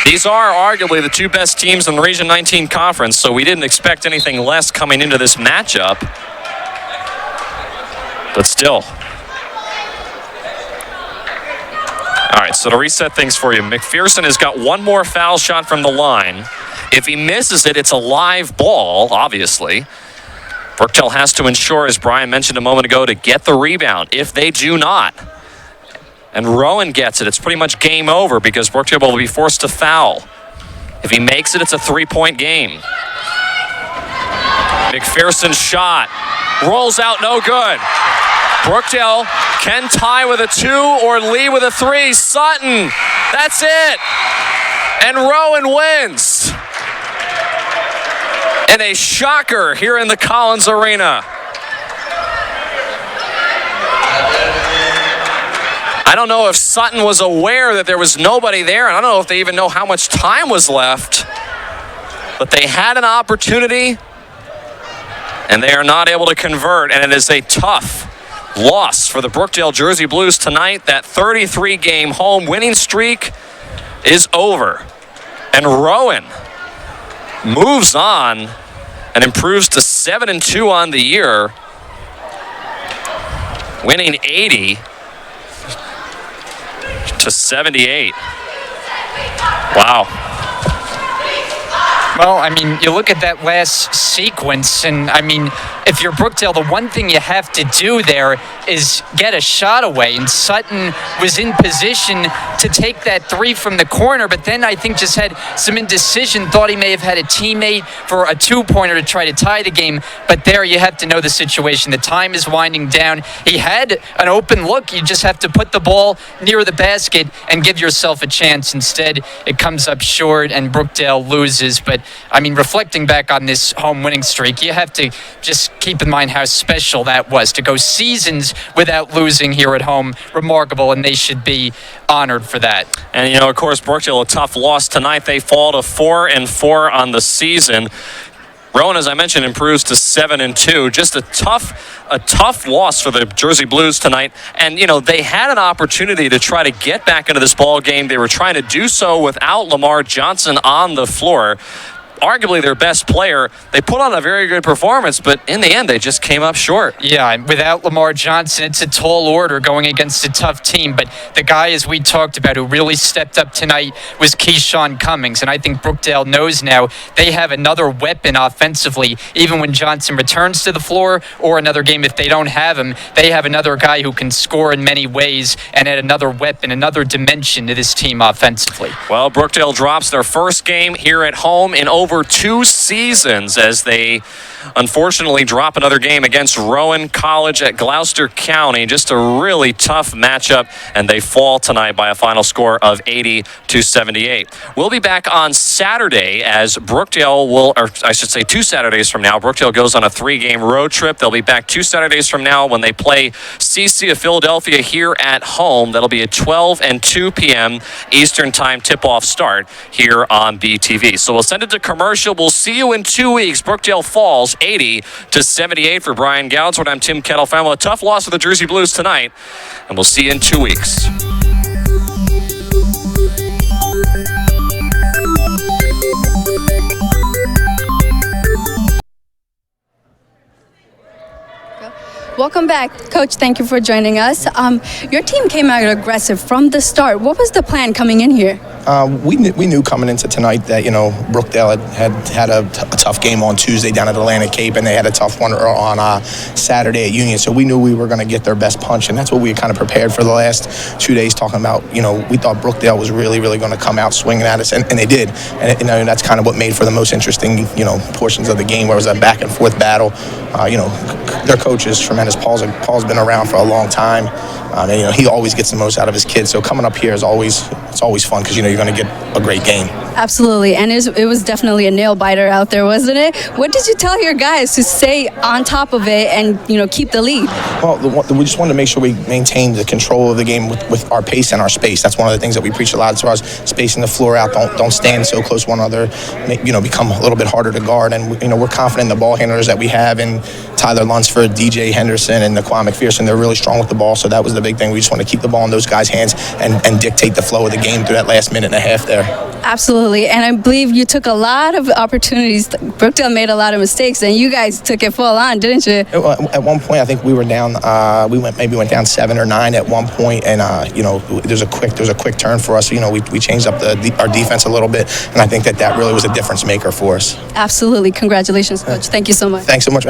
These are arguably the two best teams in the Region 19 Conference, so we didn't expect anything less coming into this matchup. But still. All right, so to reset things for you, McPherson has got one more foul shot from the line. If he misses it, it's a live ball, obviously. Brookdale has to ensure, as Brian mentioned a moment ago, to get the rebound. If they do not, and Rowan gets it, it's pretty much game over because Brookdale will be forced to foul. If he makes it, it's a three-point game. McPherson's shot rolls out, no good. Brookdale can tie with a 2 or lead with a 3. Sutton, that's it. And Rowan wins. And a shocker here in the Collins Arena. I don't know if Sutton was aware that there was nobody there, and I don't know if they even know how much time was left. But they had an opportunity, and they are not able to convert, and it is a tough loss for the Brookdale Jersey Blues tonight. That 33-game home winning streak is over. And Rowan moves on and improves to 7-2 on the year, winning 80 to 78. Wow. Well, I mean, you look at that last sequence, and I mean, if you're Brookdale, the one thing you have to do there is get a shot away. And Sutton was in position to take that 3 from the corner, but then I think just had some indecision, thought he may have had a teammate for a 2-pointer to try to tie the game. But there you have to know the situation. The time is winding down. He had an open look. You just have to put the ball near the basket and give yourself a chance. Instead, it comes up short and Brookdale loses. But I mean, reflecting back on this home winning streak, you have to just keep in mind how special that was. To go seasons without losing here at home, remarkable, and they should be honored for that. And, you know, of course, Brookdale, a tough loss tonight. They fall to 4-4 on the season. Rowan, as I mentioned, improves to 7-2. Just a tough loss for the Jersey Blues tonight. And, you know, they had an opportunity to try to get back into this ball game. They were trying to do so without Lamar Johnson on the floor. Arguably their best player. They put on a very good performance, but in the end, they just came up short. Yeah, without Lamar Johnson, it's a tall order going against a tough team. But the guy, as we talked about, who really stepped up tonight was Keyshawn Cummings. And I think Brookdale knows now they have another weapon offensively. Even when Johnson returns to the floor, or another game if they don't have him, they have another guy who can score in many ways and add another weapon, another dimension to this team offensively. Well, Brookdale drops their first game here at home in over 2 seasons as they unfortunately drop another game against Rowan College at Gloucester County. Just a really tough matchup, and they fall tonight by a final score of 80 to 78. We'll be back on Saturday as Brookdale will, or I should say 2 Saturdays from now, Brookdale goes on a 3-game road trip. They'll be back 2 Saturdays from now when they play CC of Philadelphia here at home. That'll be at 12 and 2 p.m. Eastern Time tip-off start here on BTV. So we'll send it to commercial. We'll see you in 2 weeks. Brookdale falls 80 to 78 for Brian Goudsworth. I'm Tim Kettle. A tough loss for the Jersey Blues tonight, and we'll see you in 2 weeks. Welcome back, Coach. Thank you for joining us. Your team came out aggressive from the start. What was the plan coming in here? We knew coming into tonight that, you know, Brookdale had a tough game on Tuesday down at Atlantic Cape, and they had a tough one on Saturday at Union. So we knew we were going to get their best punch, and that's what we kind of prepared for the last 2 days, talking about, you know, we thought Brookdale was really going to come out swinging at us, and they did. And, you know, that's kind of what made for the most interesting, you know, portions of the game, where it was a back and forth battle. You know, their coach is tremendous. Paul's been around for a long time. And he always gets the most out of his kids. So coming up here is always fun because you're going to get a great game. Absolutely, and it was definitely a nail biter out there, wasn't it? What did you tell your guys to stay on top of it and keep the lead? Well, we just wanted to make sure we maintain the control of the game with our pace and our space. That's one of the things that we preach a lot as far as spacing the floor out. Don't stand so close to one another. Become a little bit harder to guard. And we're confident in the ball handlers that we have in Tyler Lunsford, DJ Henderson, and Naquan McPherson. They're really strong with the ball, so that was the big thing. We just want to keep the ball in those guys' hands and dictate the flow of the game through that last minute and a half there. Absolutely, and I believe you took a lot of opportunities. Brookdale made a lot of mistakes, and you guys took it full on, didn't you? At one point, I think we were down. We went down 7 or 9 at one point, and there's a quick turn for us. We changed up our defense a little bit, and I think that really was a difference maker for us. Absolutely, congratulations, Coach. Thank you so much. Thanks so much.